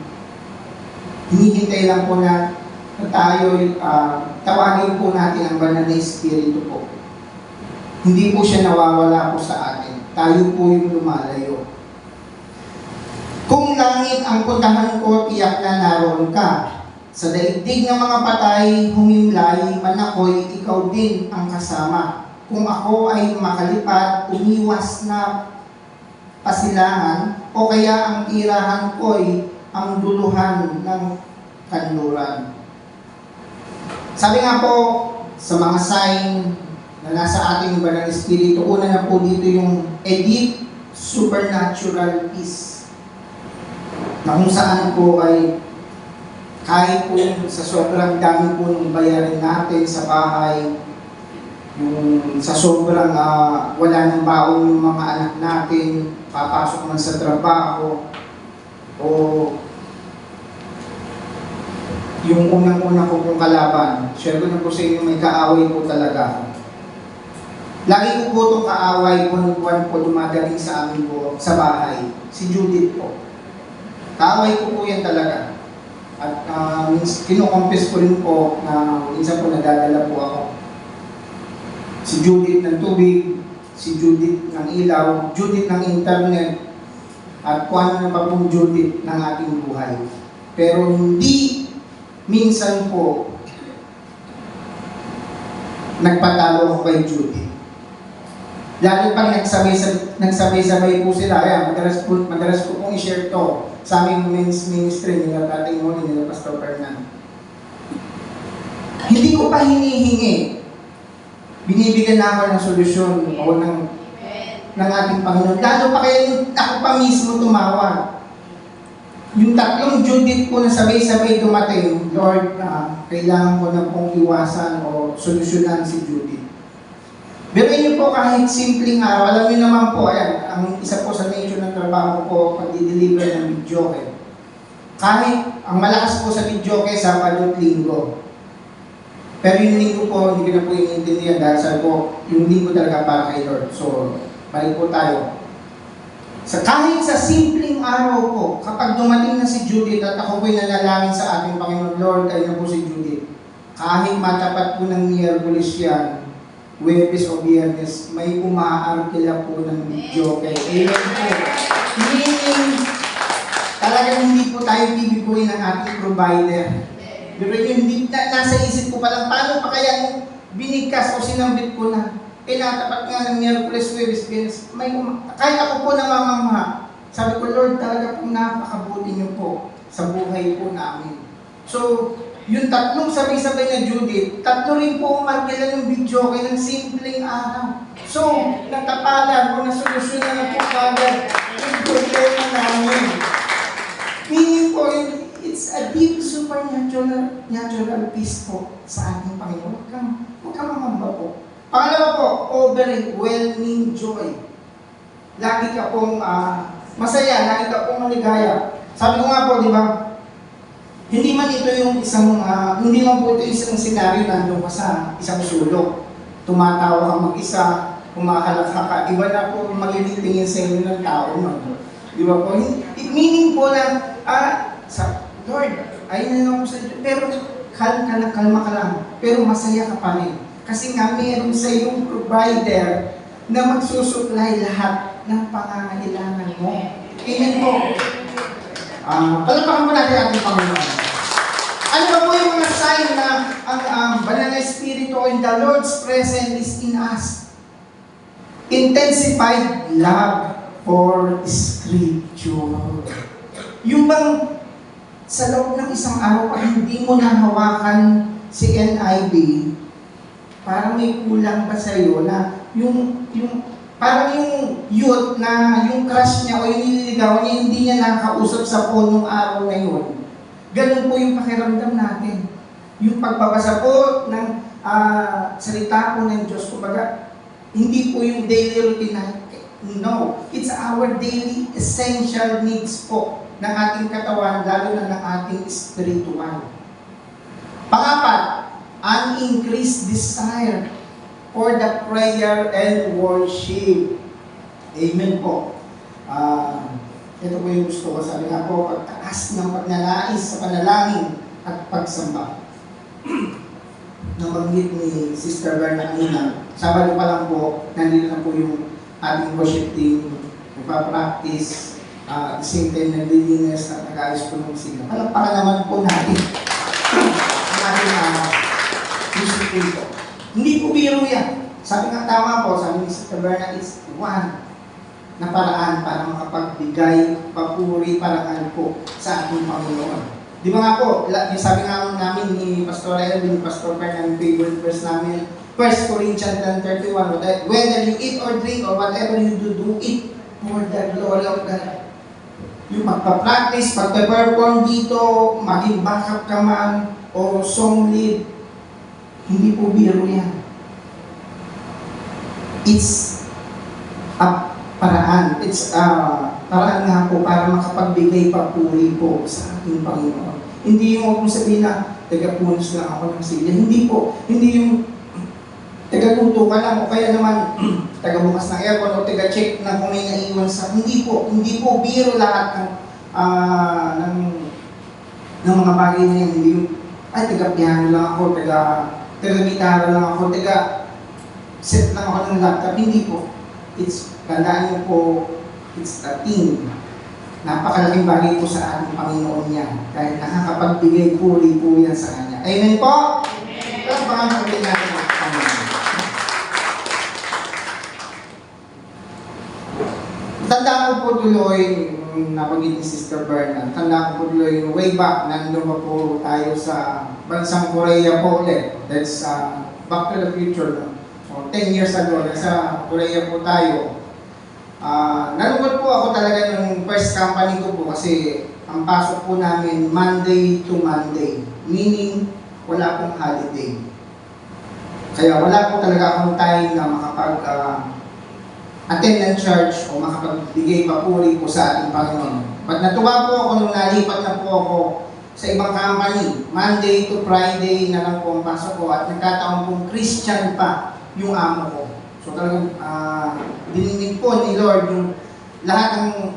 hinihintay lang po na tayo, tawagin po natin ang banal na espiritu po. Hindi po siya nawawala po sa atin. Tayo po yung lumalayo. Kung langit ang puntahan ko, tiyak na naroon ka. Sa daigdig ng mga patay, humimlay, man ako'y ikaw din ang kasama. Kung ako ay makalipat, umiwas na pasilangan, o kaya ang tirahan ko'y ang duluhan ng kanluran. Sabi nga po, sa mga sign na nasa ating banal espiritu, una na po dito yung deep supernatural peace. Na kung saan po ay kahit po sa sobrang dami po ng bayarin natin sa bahay, yung sa sobrang wala ng baon yung mga anak natin, papasok man sa trabaho, o yung unang-una ko pong kalaban, share ko na po sa inyo, may kaaway po talaga. Lagi ko po itong kaaway, buwan-buwan po dumadating sa amin po, sa bahay. Si Judith po. Kaaway ko po yan talaga. At kinukompes ko rin po na minsan po nadadala po ako. Si Judith ng tubig, si Judith ng ilaw, Judith ng internet, at kung ano na pa pong Judith ng ating buhay. Pero hindi minsan po nagpatalo ako kay Judith. Lalo pang nagsabay-sabay po sila. Ayan, madalas ko pong i-share to sa aming men's ministry nila Tatay Moni, nila Pastor Fernand. Hindi ko pa hinihingi. Binibigyan na ako ng solusyon o ng ating Panginoon. Lalo pa kaya ako pa mismo tumawag. Yung tatlong Judith po na sabay-sabay dumating, Lord, kailangan ko na pong iwasan o solusyonan si Judith. Pero yun po kahit simpleng araw, alam niyo naman po, ayan, ang isa po sa nature ng trabaho ko po, pag-deliver ng videoke. Kahit ang malakas po sa videoke, Sabado at Linggo. Pero yung linggo po, hindi ko na po inintindihan dahil sabi ko, yung linggo talaga para kay Lord. So, balik po tayo. Kahit sa simpleng araw po, kapag dumating na si Judith at ako po'y nanalangin sa ating Panginoon, Lord, kayo na po si Judith. Kahit matapat po ng Miyerkules yan, Huwebes o Biyernes, may umaarkila po ng video kay Amen po. Meaning, talagang hindi po tayo bibiguin ng ating provider. Pero yun, nasa isip ko palang, paano pa kaya binigkas o sinambit ko na, natapat nga ng Miyerkules, Huwebes, Biyernes, kahit ako po namamama, sabi ko, Lord, talaga po napakabuti niyo po sa buhay po namin. So, yung tatlong sabay-sabay na Judith, tatlo rin po umarkila yung video kaya ng simpleng araw. So, natapalan o nasolusyonan na po kagad yung problema namin. Meaning po, it's a deep supernatural peace po sa ating Panginoon. Huwag kang mamamba po. Pangalawa po, overwhelming joy. Lagi ka pong masaya, lagi ka pong maligaya. Sabi ko nga po, di ba, hindi man ito yung hindi man po ito isang senaryo na nandun ka sa isang sulok. Tumatawa ka mag-isa, kumakalakha ka, iba na po maglitingin sa inyo ng tao. Di ba po? Meaning po na, Lord, ayun na ako sa inyo. Pero kalma ka lang. Pero masaya ka pa rin. Kasi nga meron sa iyong provider na magsusupply lahat ng pangangailangan mo. Amen po. Palapakan mo natin ating Panginoon. Ano ba po yung mga sign na ang Banal na Espiritu in the Lord's presence is in us? Intensified love for Scripture. Yung bang sa loob ng isang araw pa hindi mo nahawakan si NIV, parang may kulang pa sa'yo na parang yung youth na yung crush niya o yung nililigawan niya, hindi niya nakausap sa phone nung araw na yun. Ganun po yung pakiramdam natin. Yung pagbabasa po ng salita po ng Diyos, kumbaga, hindi po yung daily routine na, no. It's our daily essential needs po ng ating katawan, lalo na ng ating spiritual. Pangapat, an increased desire for the prayer and worship. Amen po. Ito po yung gusto ko. Sabi nga po, pagtaas ng pagnanais sa panalangin at pagsamba. Nabanggit ni Sister Berna kanina, Sabado pa lang po, nandito na po yung ating worship team, nagpa-practice, at the same time naglilinis at nag-ayos po ng sila. Palakpakan naman po natin ang ating worship team po. Hindi po biro yan. Sabi nga tama po, sabi ni Sister Berna, it's one na paraan para makapagbigay, papuri, parangal po sa ating Panginoon. Di ba nga po, yung sabi nga namin ni Pastor Elvin, Pastor Fernand, favorite verse namin, 1 Corinthians 10:31, whether you eat or drink or whatever you do it for the glory of God. Yung magpa-practice, pagpa-perform dito, maging backup ka man, o song lead, hindi po biro yan. It's a paraan. It's paraan nga po para makapagbigay papuri po sa ating Panginoon. Hindi yung huwag mo sabihin na taga-punos lang ako ng sila. Hindi po. Hindi yung taga-luto ka lang o kaya naman taga-bukas ng aircon o taga-check na kung may naiwan sa... Hindi po biro lahat ng mga bagay na yan. Hindi yung, ay, taga-piano lang ako, taga-gitara lang ako, taga-set lang ako ng laptop. Hindi po. Tandaan niyo po, it's a team. Napakalaking bagay po sa ating Panginoon yan. Kahit nakakapagbigay puri po yan sa Kanya. Amen po? Amen. Ito ang pangalan natin ng Panginoon. Tandaan ko po tuloy, napagin ni Sister Berna, tandaan ko po tuloy, way back, nandun pa po tayo sa bansang Korea po ulit. That's Back to the Future. No? So, 10 years ago, nasa Korea po tayo. Nalungkot po ako talaga ng first company ko po kasi ang pasok po namin Monday to Monday. Meaning, wala pong holiday. Kaya wala po talaga akong time na attend ng church o makapagbigay papuri po sa ating Panginoon. But natuwa po ako nung nalipat na po ako sa ibang company. Monday to Friday na lang po ang pasok ko at nagkataon pong Christian pa yung amo ko. So talagang dininig po ni Lord yung lahat ng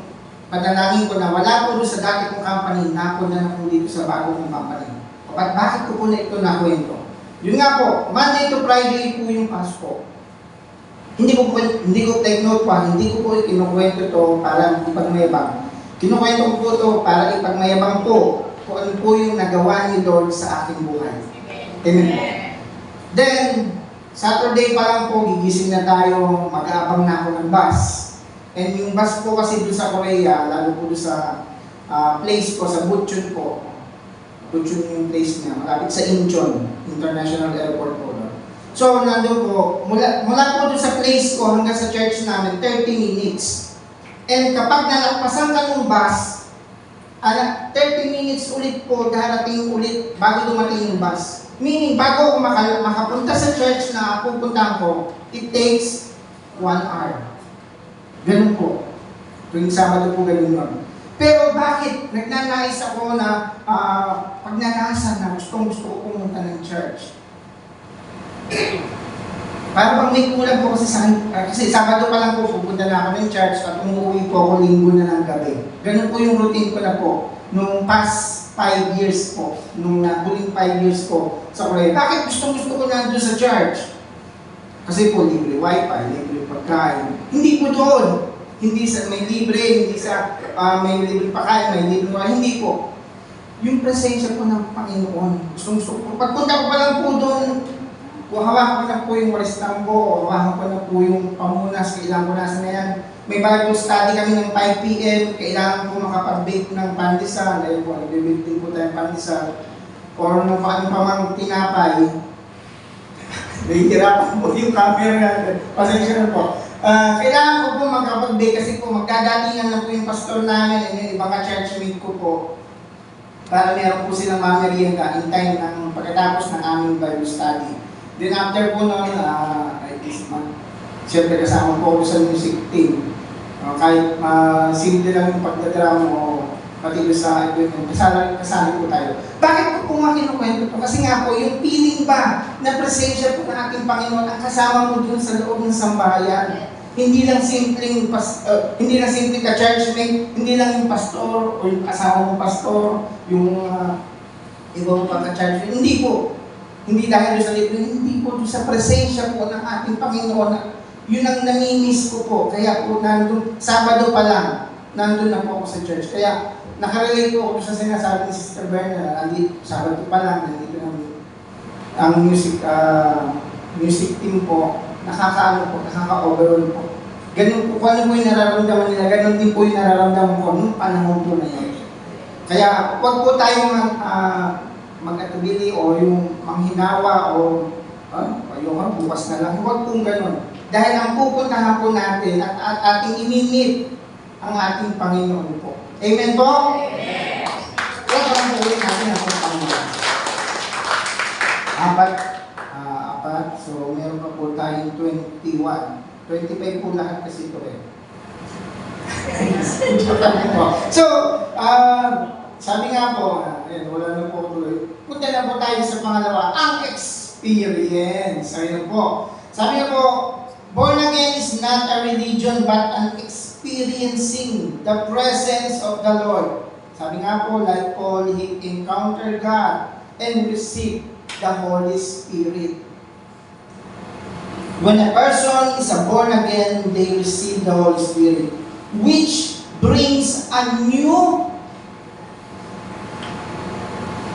panalangin ko na wala po doon sa dati kong company, napunta na po dito sa bago kong company. At bakit ko po na ito nakwento? Yun nga po, Monday to Friday po yung pasok ko. Hindi ko take note pa, hindi ko po kinukwento to para ipagmayabang. Kinukwento ko po to para ipagmayabang po kung ano po yung nagawa ni Lord sa aking buhay. Amen po. Then, Saturday pa lang po, gigising na tayo, mag-aabang na ako ng bus. And yung bus po kasi doon sa Korea, lalo po doon sa place ko, sa Bucheon po. Bucheon yung place niya, malapit sa Incheon International Airport po. So, nandun po, mula po doon sa place ko hanggang sa church namin, 30 minutes. And kapag nalagpasan ka ng bus, 30 minutes ulit po, darating ulit bago dumating yung bus. Meaning, bago ako makapunta sa church na pupuntahan ko, it takes 1 hour. Ganun po. Tuwing Sabado po ganun yun. Pero bakit? Nagnanais ako na pagnanasan na gusto ko pumunta ng church. Para bang may kulang po kasi kasi Sabado pa lang po pupunta na ako ng church at umuwi po ako Linggo na ng gabi. Ganun po yung routine ko na po nung past 5 years po, nung huling 5 years ko sa Korea. Bakit gusto ko na doon sa church? Kasi po libre wifi, libre pagkain. Hindi po doon. Hindi sa may libre, hindi sa may libre pagkain, may libre wifi. Hindi po. Yung presensya po ng Panginoon. Gusto ko. Pagpunta ko pa lang po doon, hawakan ko na po yung waristan ko, hawakan ko na po yung pamunas, kailangan ko nasa na yan. May Bible study kami ng 5 p.m., kailangan ko makapag-bake ng pandesal, dahil po, nag-bake din po tayo ng pandesal, or nung paano pa mang tinapay, nahihirapan po yung camera, pasensya na po. Kailangan ko po makapag-bake kasi po magdadatingan na po yung pastor namin and yung ibang churchmate ko po, para meron po silang mamerienda in time ng pagkatapos ng aming Bible study. Then after po noon, siyempre kasama po ako sa music team. Kahit simple lang yung pagdadrama o pati sa event, kasali po tayo. Bakit ko po nga kinukwento po? Kasi nga po, yung feeling ba na presensya po ng ating Panginoon ang kasama mo dun sa loob ng sambahayan. Hindi lang simpleng ka-churchmate, hindi lang yung pastor o yung kasama mong pastor, yung ibang pagka-churchmate. Hindi po. Hindi dahil sa libro, hindi po sa presensya po ng ating Panginoon. Yun ang namimiss ko po. Kaya po nandun, Sabado pa lang, nandun na po ako sa church. Kaya nakarelate po ako sa sinasabi ni Sister Berna, nandito, Sabado pa lang, nandito ang music team po, nakaka-overall po. Ganun po, kung ano po yung nararamdaman nila, ganun din po yung nararamdaman ko nung panahon po na yun. Kaya huwag po tayong mag-atubili o yung manghinawa o yung bukas na lang. Huwag pong ganun. Dahil ang pupuntahan po natin at ating imimit ang ating Panginoon po. Amen po? Amen! Kaya parang ulit natin ang Panginoon. Apat. So, meron pa po tayong 21. 25 po lahat kasi ito eh. So, sabi nga po, wala na po tuloy. Punta na po tayo sa pangalawa, ang experience. Ayun po. Sabi ko, born again is not a religion but an experiencing the presence of the Lord. Sabi nga po, like Paul, he encountered God and received the Holy Spirit. When a person is a born again, they receive the Holy Spirit, which brings a new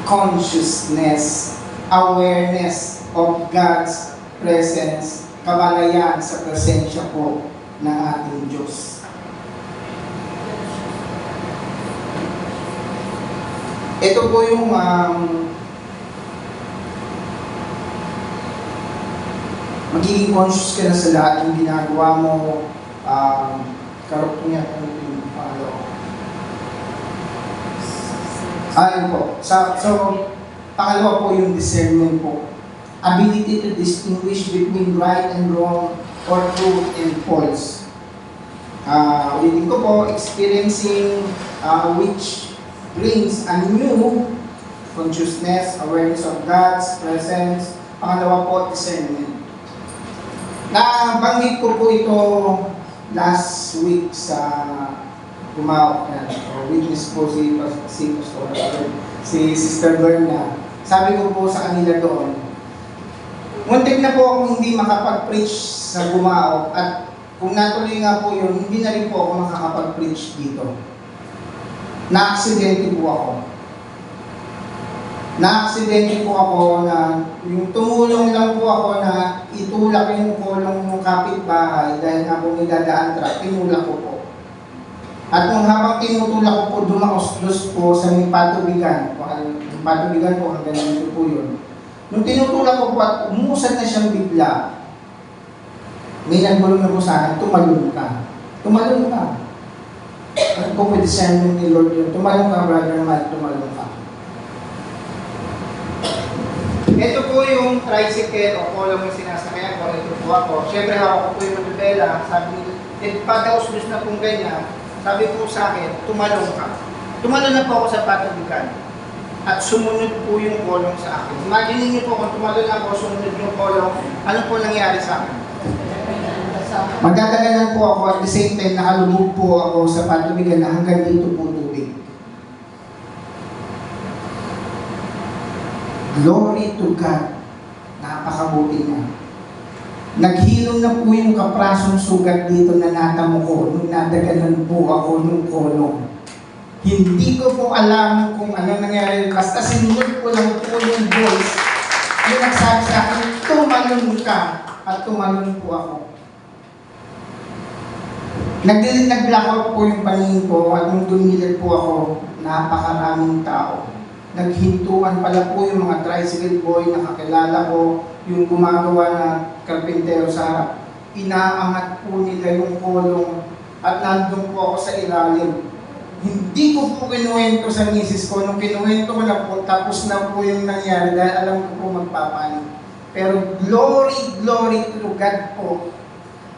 consciousness, awareness of God's presence, kabalayan sa presensya po ng ating Diyos. Ito po yung magiging conscious ka na sa lahat ng ginagawa mo, karot niya yung ayun po. So, pangalawa po yung discernment po. Ability to distinguish between right and wrong or truth and false. Ulitin ko po, experiencing which brings a new consciousness, awareness of God's presence. Pangalawa po, discernment. Nabanggit ko po ito last week sa Gumao, witness po si Sister Berna. Sabi ko po sa kanila doon, muntik na po akong hindi makapag-preach sa Gumao at kung natuloy nga po yun, hindi na rin po ako makakapag-preach dito. Na-aksidente po ako. Na-aksidente po ako na yung tumulong lang po ako na itulak yung kolong ng kapitbahay dahil nga po may dadaan truck, tinulak ko po. At nung habang tinutulak ko po, dumakos-dos po sa may patubigan. Yung patubigan po, hanggang dito po yun. Nung tinutulak ko po at umusad na siyang bigla, may nagulong na po sa akin, tumalun ka. Tumalun ka. At po pwede siya ni Lord yun, tumalun ka, brother Mike, tumalun ka. Ito po yung tricycle o kolong yung sinasakyan ko, ito po ako. Siyempre hawak ko po yung nabibela, sabi padaos-dos na pong ganyan, sabi po sa akin, tumalon ka. Tumalon na po ako sa patubigan. At sumunod po yung kolong sa akin. Imagine niyo po kung tumalon ako, sumunod yung kolong, ano po nangyari sa akin? Magdadagalan po ako at the same time nakalubog po ako sa patubigan na hanggang dito po tubig. Glory to God. Napakabuti niya. Naghilom na po yung kaprasong sugat dito na natamo ko nung nadaganan po ako ng kolong. Hindi ko po alam kung ano nangyari. Basta sinunod ko lang po yung voice. Yung nagsabi sa akin, tumalon ka. At tumalon po ako. Nag-blackout po yung paningin ko at nung dumilag po ako, napakaraming tao. Naghintuan pala po yung mga tricycle boy na kakilala ko, yung gumagawa na karpintero sa harap. Inaangat po nila yung kolong at nandun po ako sa ilalim. Hindi ko po kinuwento sa misis ko. Nung kinuwento ko na po, tapos na po yung nangyari dahil alam ko po magpapanik. Pero glory, glory to God po.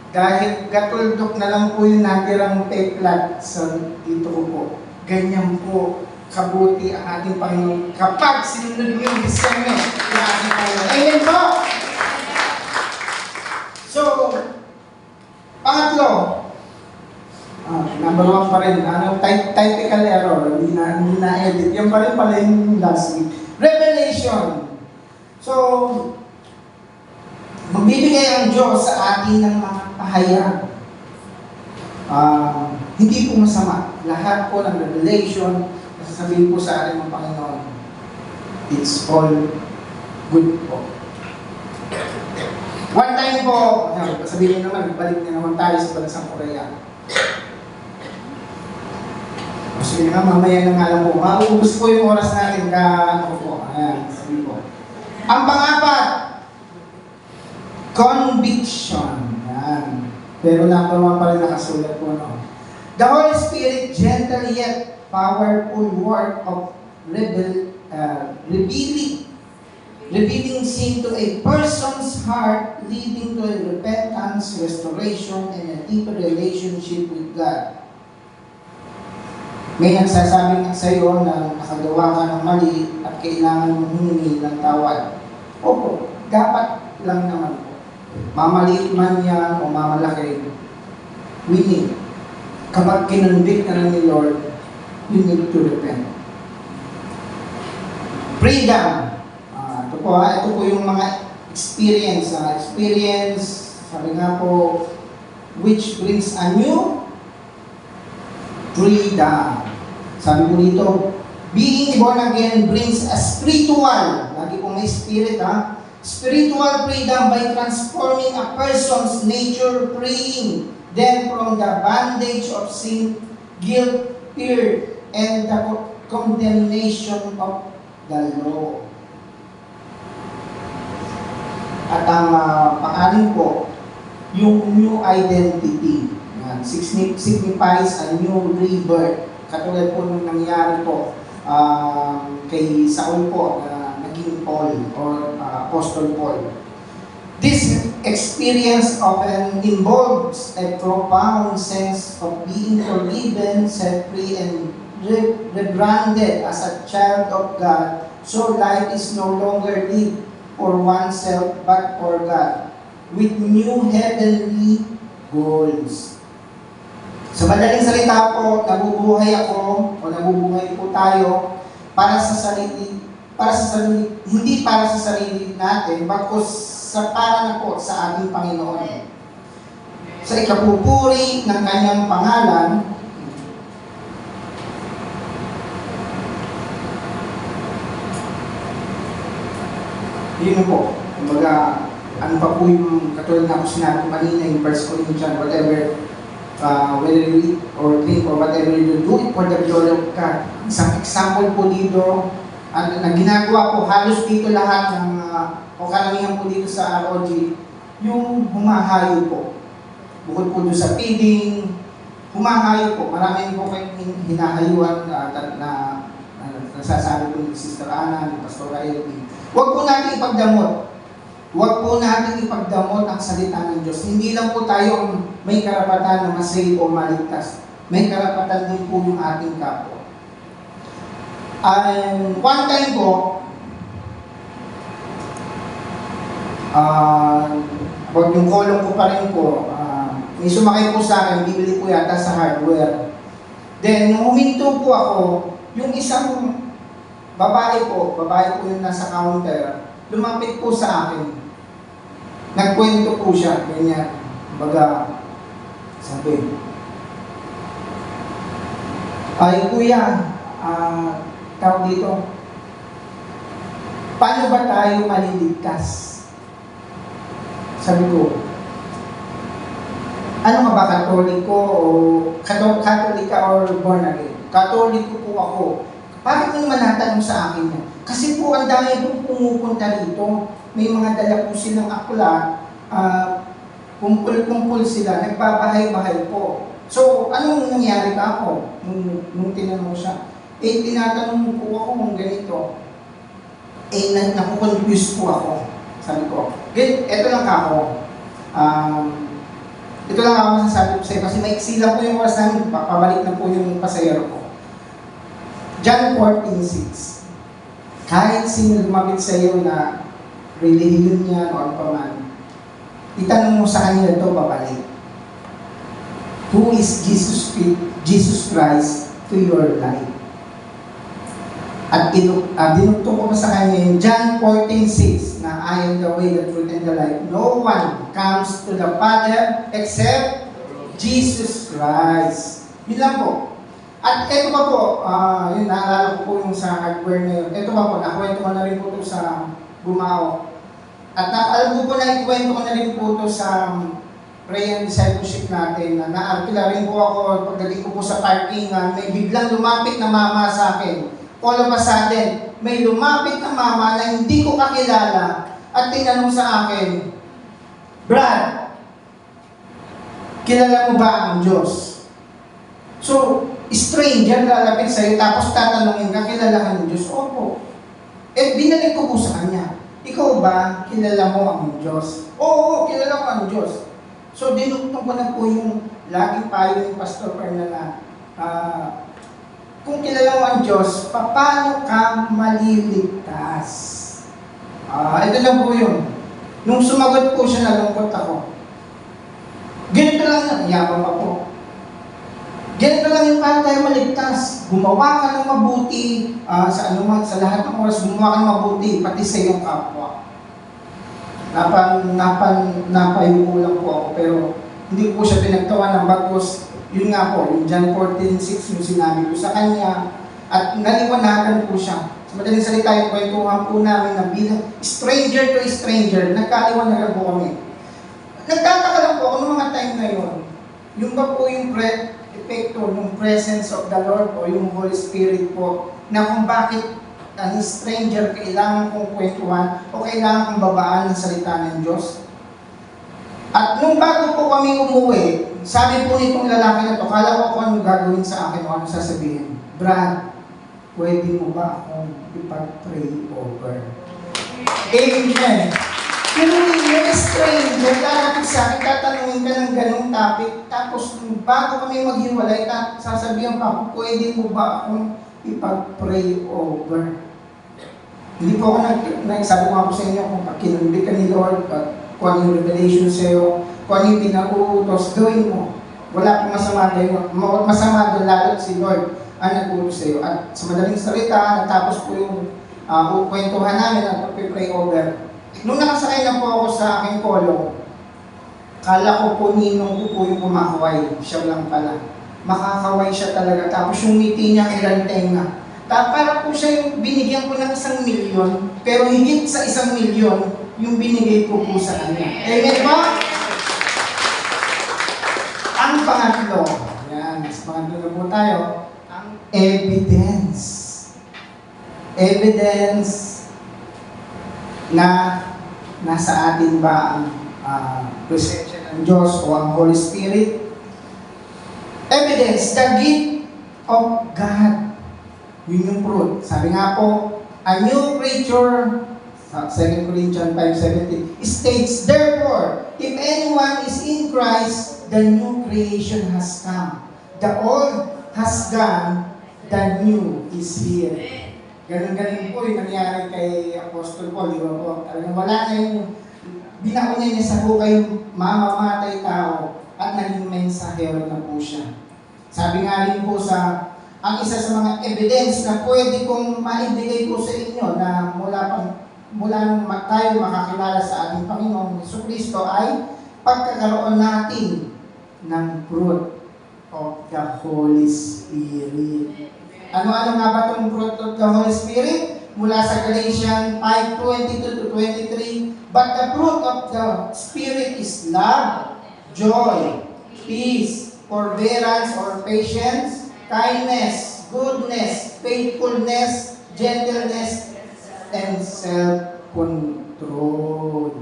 Dahil gatuldok na lang po yung natirang peplat sa dito ko po. Ganyan po kabuti ang ating Panginoon kapag sinunod niyo yung discernment ng ating Panginoon. Amen po! So, pangatlo, number 1 pa rin, typical error, hindi na edit. Yan pa rin pala yung last week. Revelation. So, magbibigay ang Diyos sa atin ng mga pahayag. Hindi po masama. Lahat po ng revelation, sasabihin po sa atin ng Panginoon, it's all good po. One time po, sabihin naman, balik na naman tayo sa Balansang Korea. Sige nga, mamaya na nga lang po. Maubos po yung oras natin ka, ano po, ayan, sabi po. Ang pangapat, conviction. Yan. Pero number 1 pa rin nakasulat po, no? The Holy Spirit, gentle yet powerful work of revealing sin to a person's heart, leading to a repentance, restoration, and a deeper relationship with God. May nagsasabi nga sa iyo na nakagawa ka ng mali at kailangan mong humingi ng tawad. Opo, dapat lang naman po. mamaliit man yan o mamalaki, we need, kapag kinonvict na ni Lord, you need to repent. Freedom. Ito po yung mga experience. Sabi nga po, which brings a new freedom. Sabi po dito, being born again brings a spiritual, lagi po may spirit spiritual freedom by transforming a person's nature, freeing them from the bondage of sin, guilt, fear, and the condemnation of the law. At ang pang-anim po, yung new identity. Yan, signifies a new rebirth. Katulad po nung nangyari po kay Saul po na naging Paul or Apostle Paul. This experience often involves a profound sense of being forgiven, set free, and rebranded as a child of God. So life is no longer lived for oneself but for God, with new heavenly goals. Sa madaling salita po, nabubuhay ako o nabubuhay po tayo para sa sarili, hindi para sa sarili natin, bagkus para na po sa ating Panginoon. Sa ikapupuri ng kanyang pangalan, yun po. Kumbaga, ano pa po yung katulad na ako sinabi kanina yung 1 Corinthians, whatever, whether you eat or drink or whatever you do it for the glory of God. Isang example po dito, na ginagawa po halos dito lahat ng, o karamihan po dito sa ROG, yung humahayo po. Bukod po doon sa feeding, humahayo po. Marami po kayong hinahayuan na nasasabi po ni Sister Ana, ni Pastor Ailey. Huwag po natin ipagdamot. Huwag po natin ipagdamot ang salita ng Diyos. Hindi lang po tayo may karapatan na masave o maligtas. May karapatan din po yung ating kapwa. One time po, about yung kolong ko pa rin po, may sumakay po sa akin, bibili po yata sa hardware. Then, nung huminto po ako, yung isang babae po yung nasa counter, lumapit po sa akin. Nagkwento po siya, ganyan. Baga, sabi, ay kuya, tawag dito, paano ba tayo maliligtas? Sabi ko, ano nga ba, Katoliko o Katolika or born again? Katoliko po ako. Bakit mo naman natanong sa akin yan? Kasi po ang dami po pumupunta dito. May mga dala po silang akla, kumpul-kumpul sila, nagbabahay-bahay po. So, anong nangyari ka ako nung tinanong siya? Tinatanong po ako kung ganito. Nakukonfuse po ako. Sabi ko, eto lang ako. Ito lang ako masasabi ko sa'yo kasi maiksi lang po yung oras namin, pabalik na po yung pasayero ko. John 14:6. Kahit sino lumapit sa iyo na religion niya o ano pa man, itanong mo sa kanila ito, babalik. Who is Jesus Christ to your life? At dinugtong ko pa sa kanya yung John 14:6 na I am the way, the truth, and the life. No one comes to the Father except Jesus Christ. Yun lang po. At ito pa po, yun, naalala ko po yung sa hardware na yun. Ito pa po, nakwento ko na rin po ito sa Gumao. At alam ko po na ikwento ko na rin po ito sa prayer and discipleship natin. Naarkila rin po ako, pagdating ko po sa parkingan, may biglang lumapit na mama sa akin. All of a sudden, may lumapit na mama na hindi ko kakilala at tinanong sa akin, Brad, kilala mo ba ang Diyos? So, stranger lalapit sa'yo, tapos tatanungin ka, kilala ka ng Diyos? Opo. Binalik ko po sa kanya, ikaw ba, kilala mo ang Diyos? Oo, kilala ko ang Diyos. So, dinugtong ko na po yung laging payo ng Pastor Fernand na, kung kilala mo ang Diyos, paano ka maliligtas? Ito lang po yun. Nung sumagot po siya, nalungkot ako. Ganito lang yan, yabang pa po. Ganito lang yung para tayo maligtas. Gumawa ka ng mabuti sa lahat ng oras, gumawa ka ng mabuti, pati sa iyong kapwa. Napayuko lang po ako, pero hindi po siya pinagtawa ng bagos. Yun nga po, yung John 14:6, yung sinabi ko sa kanya, at naliwanagan po siya. Sa madaling salita, yung kwentuhan po namin na bilang stranger to stranger, nagkaliwanagan po kami. Nagtataka lang po ako noong mga time na yun, yung ba po yung epekto ng presence of the Lord o yung Holy Spirit po, na kung bakit ang stranger kailangan kong kwentuhan o kailangan kong babaan ng salita ng Diyos. At nung bago po kami umuwi, sabi po nitong lalaki na to, kala ko kung ano gagawin sa akin o ano sasabihin. Brad, pwede mo ba akong ipag-pray over? Amen. Pero yung stranger, lalapit sa akin, tatanungin ka ng ganong topic, tapos bago kami maghiwalay, sasabihan pa ako, pwede mo ba akong ipag-pray over? Hindi po ako sabi ko nga po sa inyo, kung kinunod ka ni Lord, kung ano yung revelation sa'yo, kung ano yung pinag-uutos, gawin mo. Wala pong masama doon. Masama doon lalo si Lord ang nag-uutos sa'yo. At sa madaling salita, natapos po yung kwentuhan namin at pag-pray over. Nung nakasakay na po ako sa aking polo, kala ko po ninong ko po yung kumakaway. Siya lang pala. Makakaway siya talaga. Tapos yung ngiti niya ilang tenga. Para po siya yung binigyan ko ng 1 milyon, pero higit sa 1 milyon yung binigay ko po sa kanya. Amen ba? Ang pangatlo, yan, mas pangatlo na po tayo, ang evidence. Evidence na nasa atin ba ang presensya ng Diyos o ang Holy Spirit? Evidence, the gift of God. Yun yung fruit. Sabi nga po, a new creature, 2 Corinthians 5:17, states, therefore, if anyone is in Christ, the new creation has come. The old has gone, the new is here. Ganun-ganun po yung nangyari kay Apostol Paul, di ba po? Talagang wala na yung binakunya niya sa buhay yung mamamatay tao at naging mensahero na po siya. Sabi nga rin po ang isa sa mga evidence na pwede kong maibigay po sa inyo na mula nung tayo makakilala sa ating Panginoong Jesucristo ay pagkakaroon natin ng fruit of the Holy Spirit. Ano-ano nga ba itong fruit of the Holy Spirit? Mula sa Galatians 5:22-23, but the fruit of the Spirit is love, joy, peace, forbearance or patience, kindness, goodness, faithfulness, gentleness, and self-control.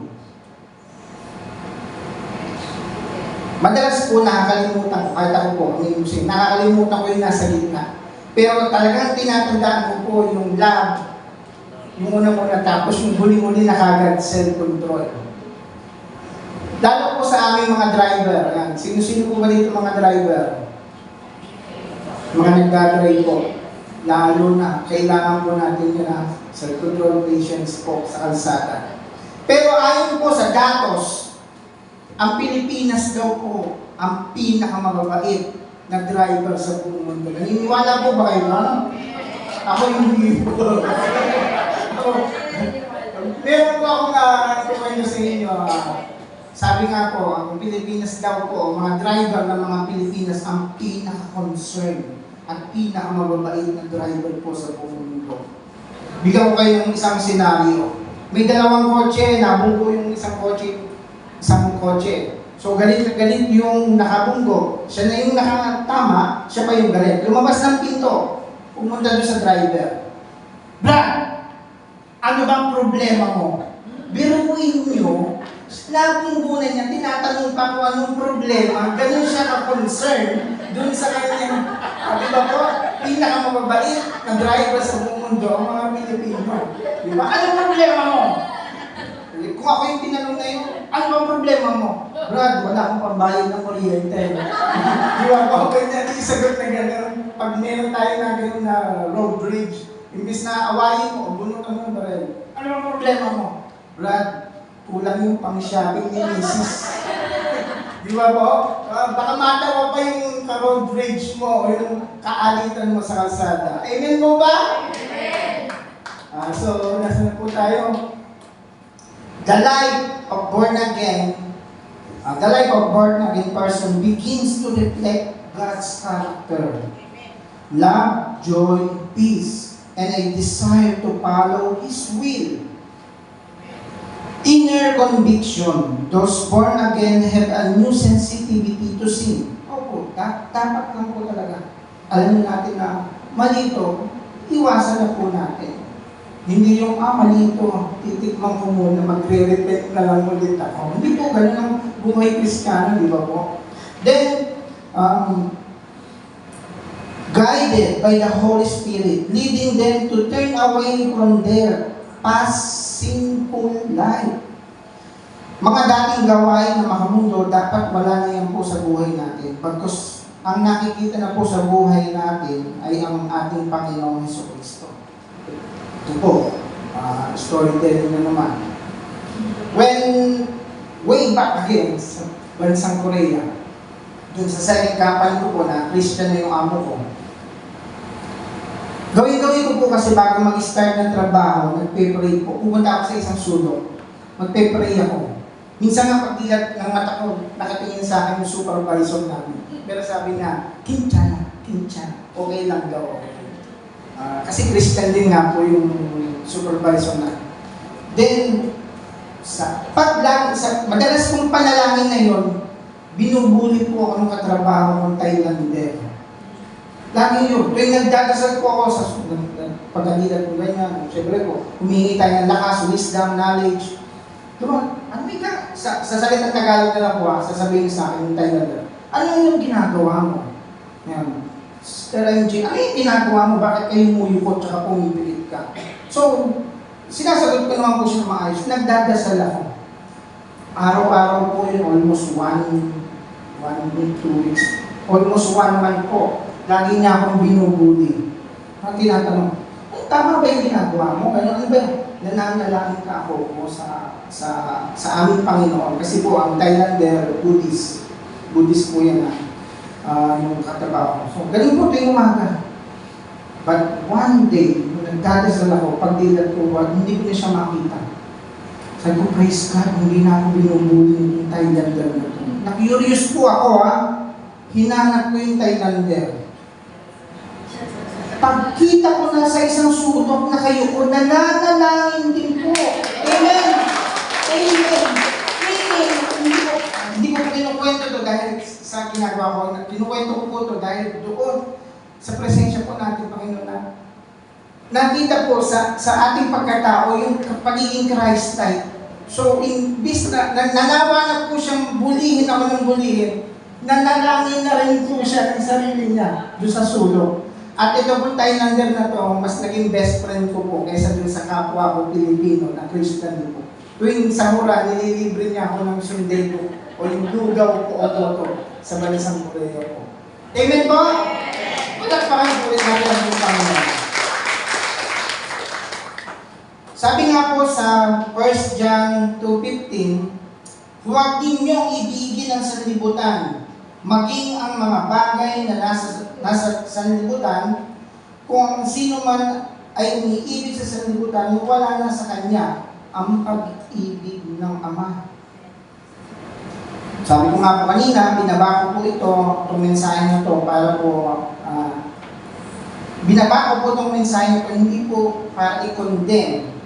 Madalas po nakakalimutan ko, kahit ako po, nakakalimutan ko yung nasa gitna. Pero talagang tinatandaan ko po yung love, yung una-una, tapos yung huli-huli na kagad, self-control. Lalo po sa aming mga driver, yan. Sino-sino po ba dito mga driver? Mga nagdadrive po, lalo na, kailangan po natin yun na self-control, patience po sa kalsada. Pero ayon po sa datos, ang Pilipinas daw po ang pinakamababait na driver sa buong mundo. Naniniwala po ba kayo? No? Ako hindi po. Meron po akong kwento sa inyo. Sabi nga po, ang Pilipinas daw po, mga driver ng mga Pilipinas ang pinaka-concern at pinakamababait na driver po sa buong mundo. Bigyan ko kayo ng isang senaryo. May dalawang kotse, nabunggo yung isang kotse. So galit na galit yung nakabunggo. Siya na yung nakatama, siya pa yung galit. Lumabas ng pinto, pumunta doon sa driver. Brad, ano bang problema mo? Biruin nyo, nabunggunan niya, tinatanong pa kung anong problema, ganun siya ka-concern doon sa kanyang, di ba po, pinakamababait na driver sa buong mundo, ang mga Pilipino. Di ba? Anong problema mo? Kung ako yung tinanong na yun, ano bang problema mo? Brad, wala akong pambayad ng kuryente. Di ba po, ganyan yung sagot na gano'n. Pag meron tayo na gano'n na road bridge, imbis na awayin mo, bunutan mo ng baril. Ano bang problema mo? Brad, kulang yung pang-shopping ni Mrs. Di ba po? Baka matawa pa yung road rage mo o yung kaalitan mo sa kalsada. Amen mo ba? Amen! So, nasa na po tayo? The life of born again, the life of born again person begins to reflect God's character. Love, joy, peace, and a desire to follow His will. Inner conviction. Those born again have a new sensitivity to sin. Opo, dapat lang po talaga. Alam natin na mali ito, iwasan na po natin. Hindi yung, mali ito, titikman ko muna, magre-repent na lang ulit ako. Hindi po ganun ang buhay Kristiyano, di ba po? Then, guided by the Holy Spirit, leading them to turn away from their past sinful life. Mga dating gawain na makamundo, dapat wala na yan po sa buhay natin. Pagkus ang nakikita na po sa buhay natin ay ang ating Panginoong Jesucristo. Ito po, storytelling na naman. When, way back again, sa bansang Korea, dun sa selling company ko po na Christian na yung amo ko, gawin ko po kasi bago mag-start ng trabaho, nagpe-pray po. Pupunta ako sa isang sulok. Magpe-pray ako. Minsan nga pagdilat ng mata ko, nakatingin sa akin yung supervisor namin. Pero sabi niya, kincha, okay lang daw. Kasi Christian din nga po yung supervisor na. Then, madalas kong panalangin na yun, binubuli po ako ng katrabaho ng Thailander. Lagi yun. Tuwing nagdadasal po ako sa pagkalitan ko ganyan, siyempre po, humingi tayo ng lakas, wisdom, knowledge. Diba? Ano ka? Sa salitang Tagalog na lang po, sasabihin sa akin yung Thailander, ano yung ginagawa mo? Yan. Sister MJ, ano yung ginagawa mo? Bakit kayo muyukot tsaka pumipilit ka? So, sinasagot ko naman po siya maayos. Nagdadasal ako. Araw-araw po yun, almost 1 week, 2 weeks. Almost 1 month po. Lagi niya akong binubuli. Ang tinatanong, tama ba yung ginagawa mo? Ano ba? Nananalangin ka ako po sa aming Panginoon. Kasi po, ang Thailander, Buddhist po yan yung katabaho. So, ganun po ito yung umaga. But one day, nung nagdadasal ako, pagdilat ko, hindi ko na siya makita. Sabi ko, praise God, hindi na ako binubuli yung Thailander na ito. Na-curious po ako, hinanap ko yung Thailander. Pagkita ko na sa isang sulok na kayo ko, nananalangin din po. Amen! Amen! Hindi ko kinukwento to dahil sa ginagawa ko. Kinukwento ko po to dahil doon sa presensya po natin, Panginoon, na nakita po sa ating pagkatao yung pagiging Christ-like. So, imbis na nanawa po siyang bulihin ako ng bulihin, nanalangin na rin po siya ng sarili niya doon sa sulok. At ito po Thailander na to, mas naging best friend ko po kaysa dun sa kapwa ko Pilipino na Christian po. Tuwing sa mura, nililibre niya ako ng sunday ko o yung lugaw ko o toto sa bansang Korea po. Amen po? Pagkakpakan po rin natin ang Panginoon. Sabi nga po sa 1 John 2:15, huwag ninyong ibigin ang sanlibutan, maging ang mga bagay na nasa sanlibutan, kung sino man ay umiibig sa sanlibutan, wala na sa kanya ang pag-ibig ng Ama. Sabi ko nga po kanina, binaba ko po itong mensahe na to para po, binaba ko po itong mensahe na to, hindi po para i-condemn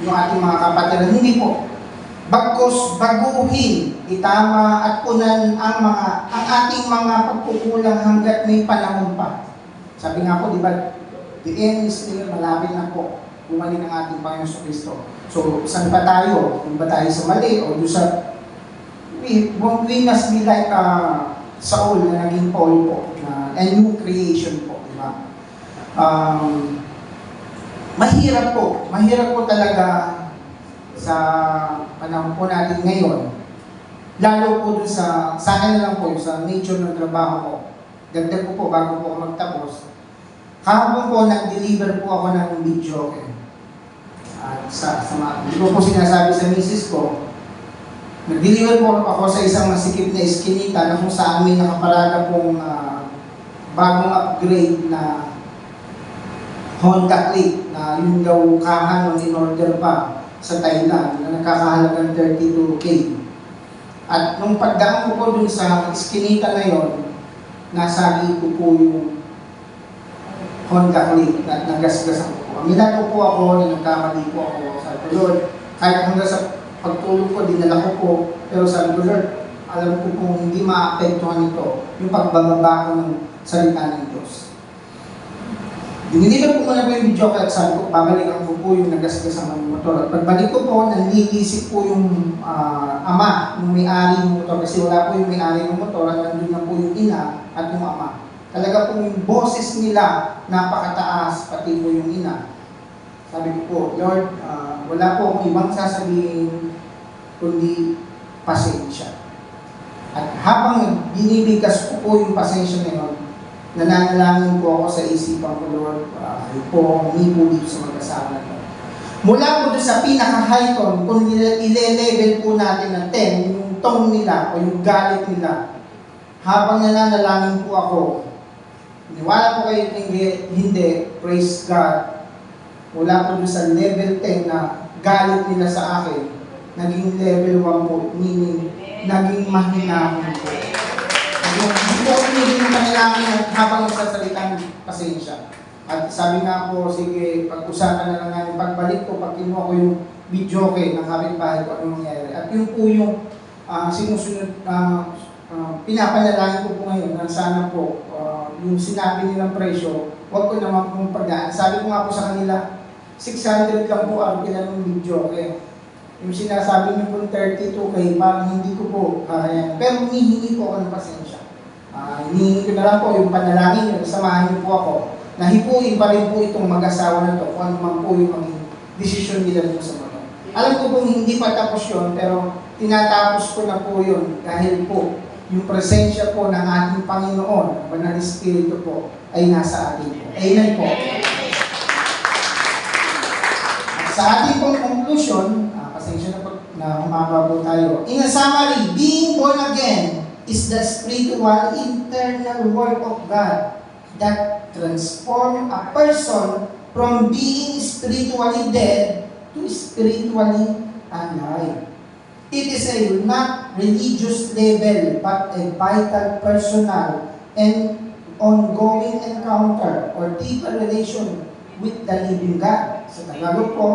yung ating mga kapatiran, hindi po. Bagkus baguhin, itama at punan ang ating mga pagkukulang hanggat may panahon pa. Sabi nga po, di ba, the end is near, malapit na po bumalik ang ating Panginoon sa Kristo. So, saan pa tayo? Kung ba tayo sa mali o doon sa we must be like Saul na naging Paul po, na a new creation po, di ba? Mahirap po talaga sa panahon po natin ngayon, lalo po dun sa akin na lang po, sa nature ng trabaho ko. Dagdag ko po bago po ako magtapos. Kahapon po, nag-deliver po ako ng video. At hindi ko po sinasabi sa misis ko, nag-deliver po ako sa isang masikip na eskinita na kung saan may nakaparada pong bagong upgrade na Honda Click na yun daw kahan ng in-order pa sa Thailand na nakakahalagang 32K. At nung pagdaan ko po dun sa eskinita na yon, nasagi ko po yung Honda Click na nagasgasan ko po. Aminado po ako na nagkamali po ako. Sabi ko, Lord, kahit hanggang sa pagtulog ko, dinala ko po. Pero sabi ko, Lord, alam ko kung hindi maapektuhan ito yung pagbababa ko ng salita ng Diyos. Diniliver ko muna po yung video kaya sabi ko, babalikan ko po yung nagasgas ng motor. At pagbalik ko po, nanlilisip po yung ama, yung may-ari ng motor. Kasi wala po yung may-ari ng motor at nandun na po yung ina at yung ama. Talaga po yung boses nila napakataas, pati po yung ina. Sabi ko po, Lord, wala po akong ibang sasabihin kundi pasensya. At habang binibigkas ko po yung pasensya na yun, nananalangin po ako sa isipan ko, Lord, kayo po ang umipo dito sa mag-asawa na ito. Mula po doon sa pinaka-high tone, kung ile-level po natin na 10, yung tone nila o yung galit nila, habang nananalangin po ako, niwala po kayo hindi, praise God, mula po doon sa level 10 na galit nila sa akin, naging level 1 po, meaning naging mahinahon po. Hindi po pinigil yung panalangin at habang nagsasalita ng pasensya. At sabi nga po, sige, pag-usapan na lang namin pagbalik ko, pag kinuha ko yung video ng kapitbahay ko, anong nangyayari. At yun po yung sinusunod, pinapanalangin ko po ngayon na sana po, yung sinabi nilang presyo, huwag ko naman pong pagdaan. Sabi ko nga po sa kanila, 600 lang po ang pinanong video. Yung sinasabi niyo po 32K, parang hindi ko po kaya. Pero humihingi po ako ng pasensya. Hinihingi ko na lang po yung panalangin niyo, samahan niyo po ako. Nahipuin pa rin po itong mag-asawa na to kung ano man po yung maging desisyon nila dito sa mga. Alam ko pong hindi pa tapos yun, pero tinatapos ko na po yun dahil po yung presensya po ng ating Panginoon, ang Banal Espiritu po, ay nasa atin po. Amen po. At sa ating pong conclusion, pasensya na po na humaba po tayo. In a summary, being born again is the spiritual internal work of God that transform a person from being spiritually dead to spiritually alive. It is a not religious level, but a vital, personal, and ongoing encounter or deeper relation with the living God. Sa Tagalog po,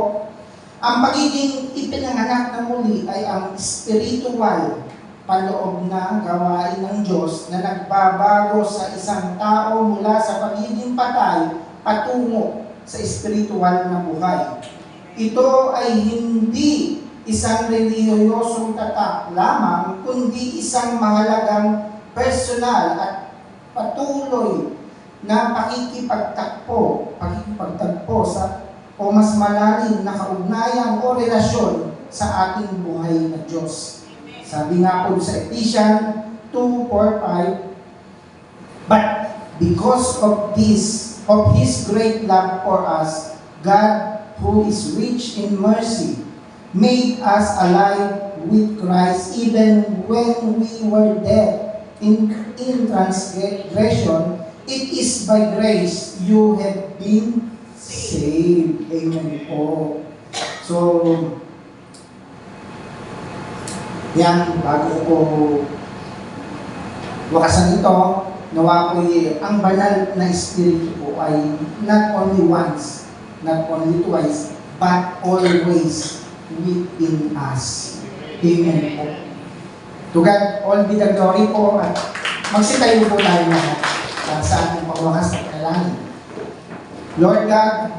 ang pagiging ipinanganak na muli ay ang spiritual paloob na gawain ng Diyos na nagbabago sa isang tao mula sa pagiging patay patungo sa spiritual na buhay. Ito ay hindi isang relihiyosong tatak lamang, kundi isang mahalagang personal at patuloy na pakikipagtagpo sa o mas malalim na kaugnayan o relasyon sa ating buhay na Diyos. Sabi nga po sa Ephesians 2:4-5, but because of His great love for us, God, who is rich in mercy, made us alive with Christ even when we were dead in transgression. It is by grace you have been saved. Amen po. So, yan, bago ko wakasan ito, nawa ko ang banal na Espiritu po ay not only once, not only twice, but always within us. Amen po. To God, all be the glory po at magsitayo po tayo na sa ating pagwakas at kailangan. Lord God,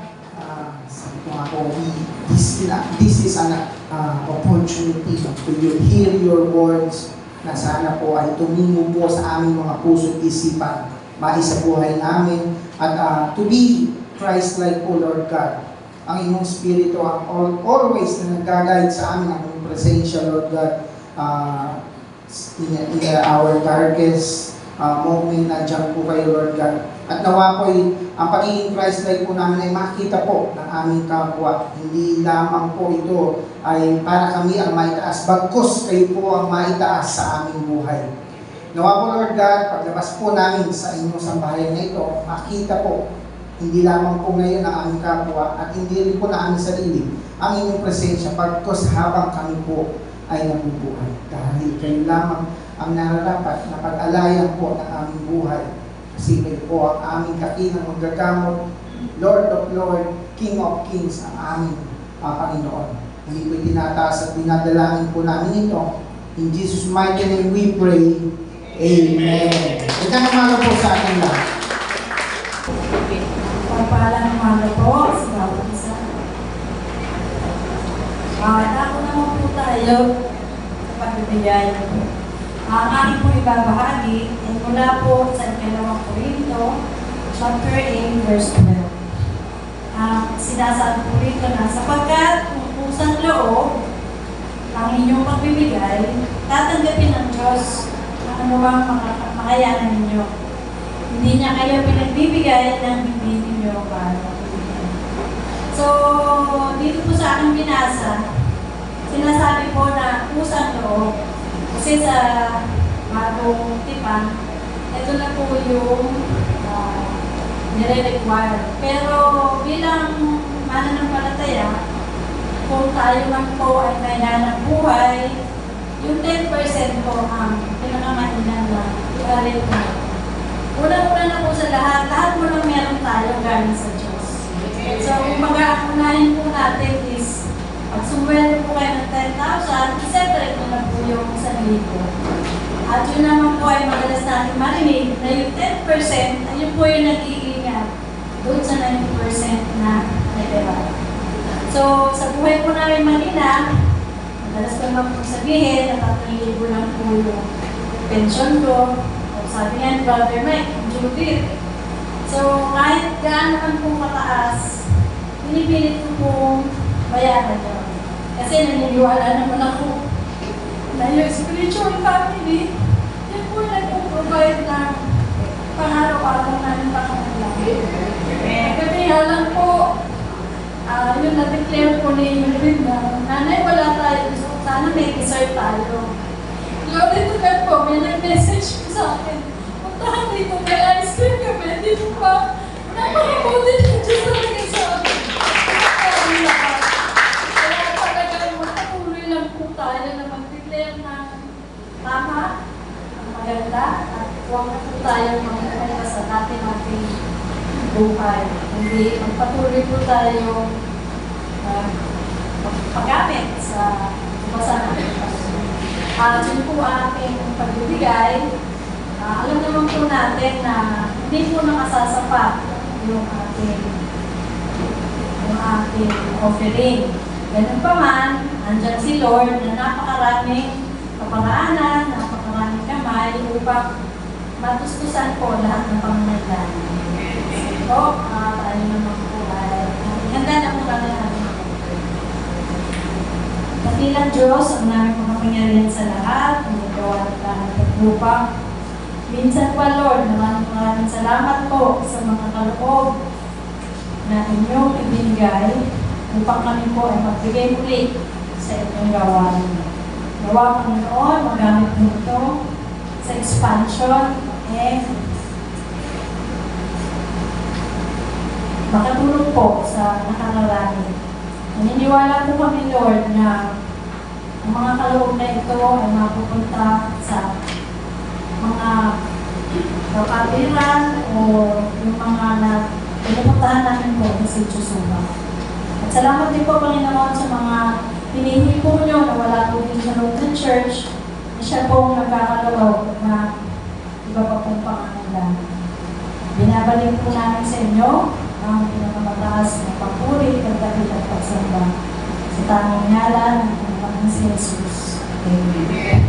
sabi ko nga po, this is an opportunity to hear your words na sana po ay tumingo po sa aming mga puso at isipan, maisa buhay namin at to be Christ-like po, Lord God. Ang inyong Espiritu ang always na nag-guide sa amin ang inyong presensya, Lord God, in our darkest moment na dyan po kayo, Lord God. At nawa po ang pagiging Christ-like po namin ay makita po ng aming kapwa. Hindi lamang po ito ay para kami ang maitaas, bagkus kayo po ang maitaas sa aming buhay. Nawa po Lord God, paglabas po namin sa inyong sambahayan na ito, makita po, hindi lamang po ngayon ang aming kapwa at hindi rin po na aming sarili, ang inyong presensya, bagkus habang kami po ay nabubuhay. Dahil kayo lamang ang nararapat na pag-alayan po ng aming buhay. Kasi kayo po ang aming kakinang magagamot, Lord of Lord, King of Kings, ang aming Panginoon. Hindi po tinataas at dinadalangin po namin ito. In Jesus' mighty name we pray. Amen. Ito naman po sa ating lahat. Pagpalang umaga po sa bawat isa. Ako naman po tayo sa pagbibigay. Ang aking po ibabahagi ay mula po sa 2 Corinto, chapter 8, verse 12. Sinasabi po rito na, sapagkat kung pusang loob ang inyong pagbibigay, tatanggapin ng Diyos ang anumang makayanan ninyo. Hindi niya kayo pinagbibigay ng hindi ninyo para magbibigay. So, dito po sa aking binasa, sinasabi po na pusang loob. Kasi sa bagong tipan, ito na po yung nire-require. Pero bilang mananampalataya, kung tayo man po ay may hanap buhay, yung 10% po ang pinakamahinan na i-arrange mo. Unang-una na po sa lahat mo lang meron tayo galing sa Diyos. So, ang unahin po natin is pag sumweldo po kayo ng 10,000, i-separate mo na po yung 1,000. At yun naman po ay madalas natin marinig na yung 10%, ayun po yung nag-iingat doon sa 90% na natira. So, sa buhay po namin Manila, madalas ko naman po sabihin na 3,000 lang po yung pension ko. O sabi nga, Brother Mike, Judith. So, kahit gaano man po mataas, pinipilit ko pong bayaran yun. Kasi naniniwala naman ako na yung spiritual family, yun po nag-provide ng pang-araw-araw namin pangangailangan. Kaya lang po, yun na-declare po ni Melvin na, nanay, wala tayo. Sana may dessert tayo. Glory to God po, may nag-message po sa akin. Puntahan dito, may ice cream kami. Dito pa, napakabuti ng Diyos talaga sa akin. Kaya talagang magpatuloy lang po tayo na mag-declare ng tama, ang maganda, at huwag na po tayo mag-alala sa ating buhay. Hindi, magpatuloy po tayo paggamit sa basa natin. Yun po aking pagbibigay. Alam naman po natin na hindi po nakasasapat yung ating offering. Ganun pa man, andyan si Lord na napakaraming kaparaanan, napakaraming kamay upang matustusan po lahat ng pangangailangan. So, tayo naman po ay handa na po natin natin. Dakilang Diyos, ang namin makapangyarihan sa lahat, ang nagawa ng lahat ng lupa. Minsan pa, Lord, maraming salamat po sa mga kaloob na inyong ibinigay upang kami po ay magbigay muli sa inyong gawain. Gawa Panginoon, magamit mo ito sa expansion and makatulong po sa nakararami. Naniniwala po kami, Lord, na ang mga kaloob na ito ay mapupunta sa mga kapatiran o yung mga pinupuntahan namin po sa Diyosuma. At salamat din po, Panginoon, sa mga hinihingi po nyo na wala po din sa loob ng church na siya pong nagkakaloob na iba pa pong pangangailangan. Binabalik po namin sa inyo ang pinakamataas na papuri, pagdakil at pagsamba sa tanging ngalan ng Panginoon si Jesus. Amen.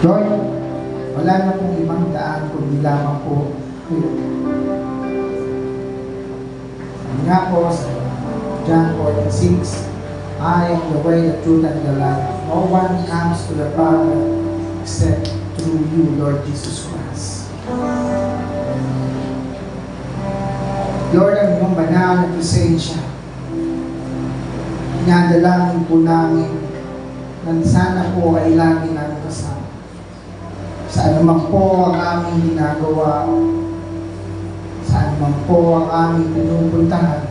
Lord, wala na pong ibang daan kundi lamang po ito. Nga po sa John 14:6, I am the way, the truth, and the life. No one comes to the Father except through you, Lord Jesus Christ. Lord, ang iyong banal na presensya, inadalangin po namin na sana po ay lagi namin kasama. Sa anuman po ang aming ginagawa, sa anuman po ang aming pinupuntahan,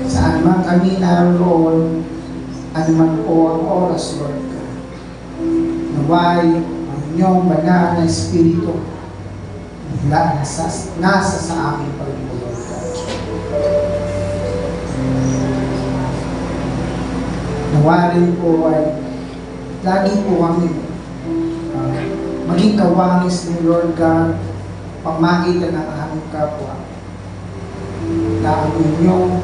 saan man kami naroon, anuman po ang oras, Lord God. Naway ang inyong banal na Espiritu nasa sa aming Panginoon, Lord God. Nawarin po ay lagi po kami maging kawangis ni Lord God, pagmakita ng aming kapwa na ang inyong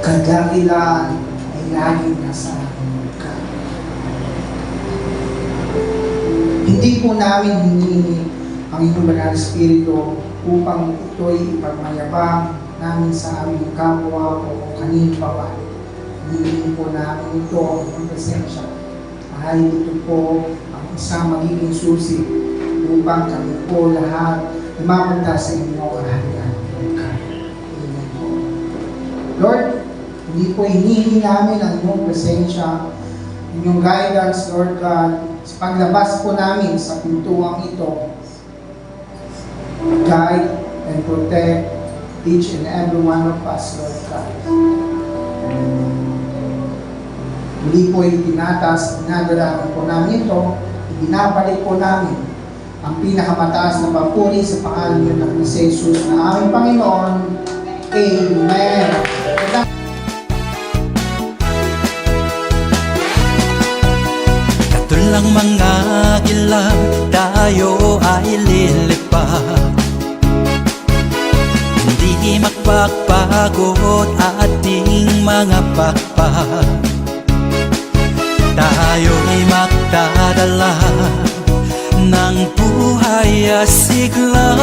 kadakilaan ay laging nasa amin, Lord God. Hindi po namin hinihingi ang inyong banal na Espiritu upang ito'y ipagmayabang namin sa aming kapwa o kung kanino pa ba. Hinihingi po namin ito ang presensya. Dahil ito po ang isang magiging susi upang kami po lahat mapunta sa inyong kaharian. Amen po. Lord, hindi po hinihingi namin ang inyong presensya, inyong guidance, Lord God, sa paglabas po namin sa pintuang ito. Guide and protect each and every one of us, Lord God. Muli po itinatas, dinadalangin po namin ito, ibinabalik po namin ang pinakamataas na papuri sa pangalan niyo ng Jesus na aming Panginoon. Amen. Katulang mga kilang tayo ay lilipad, hindi magpapagod ating mga pakpak. Tayo'y magdadala ng buhay asigla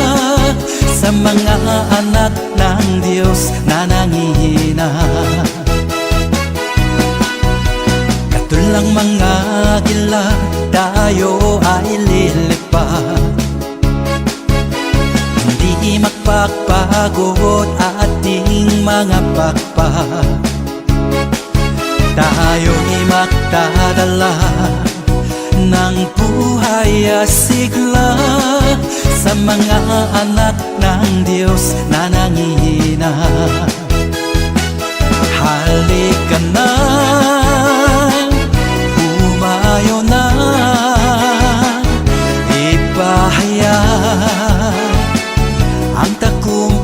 sa mga anak ng Diyos na nangihina. Katulang mga gila, tayo ay lilipad, hindi magpapagod ating mga pakpak. Tayo'y magdadala ng buhay asigla sa mga anak ng Diyos na nangihina. Halika na, humayo na, ipahayag ang tagumpay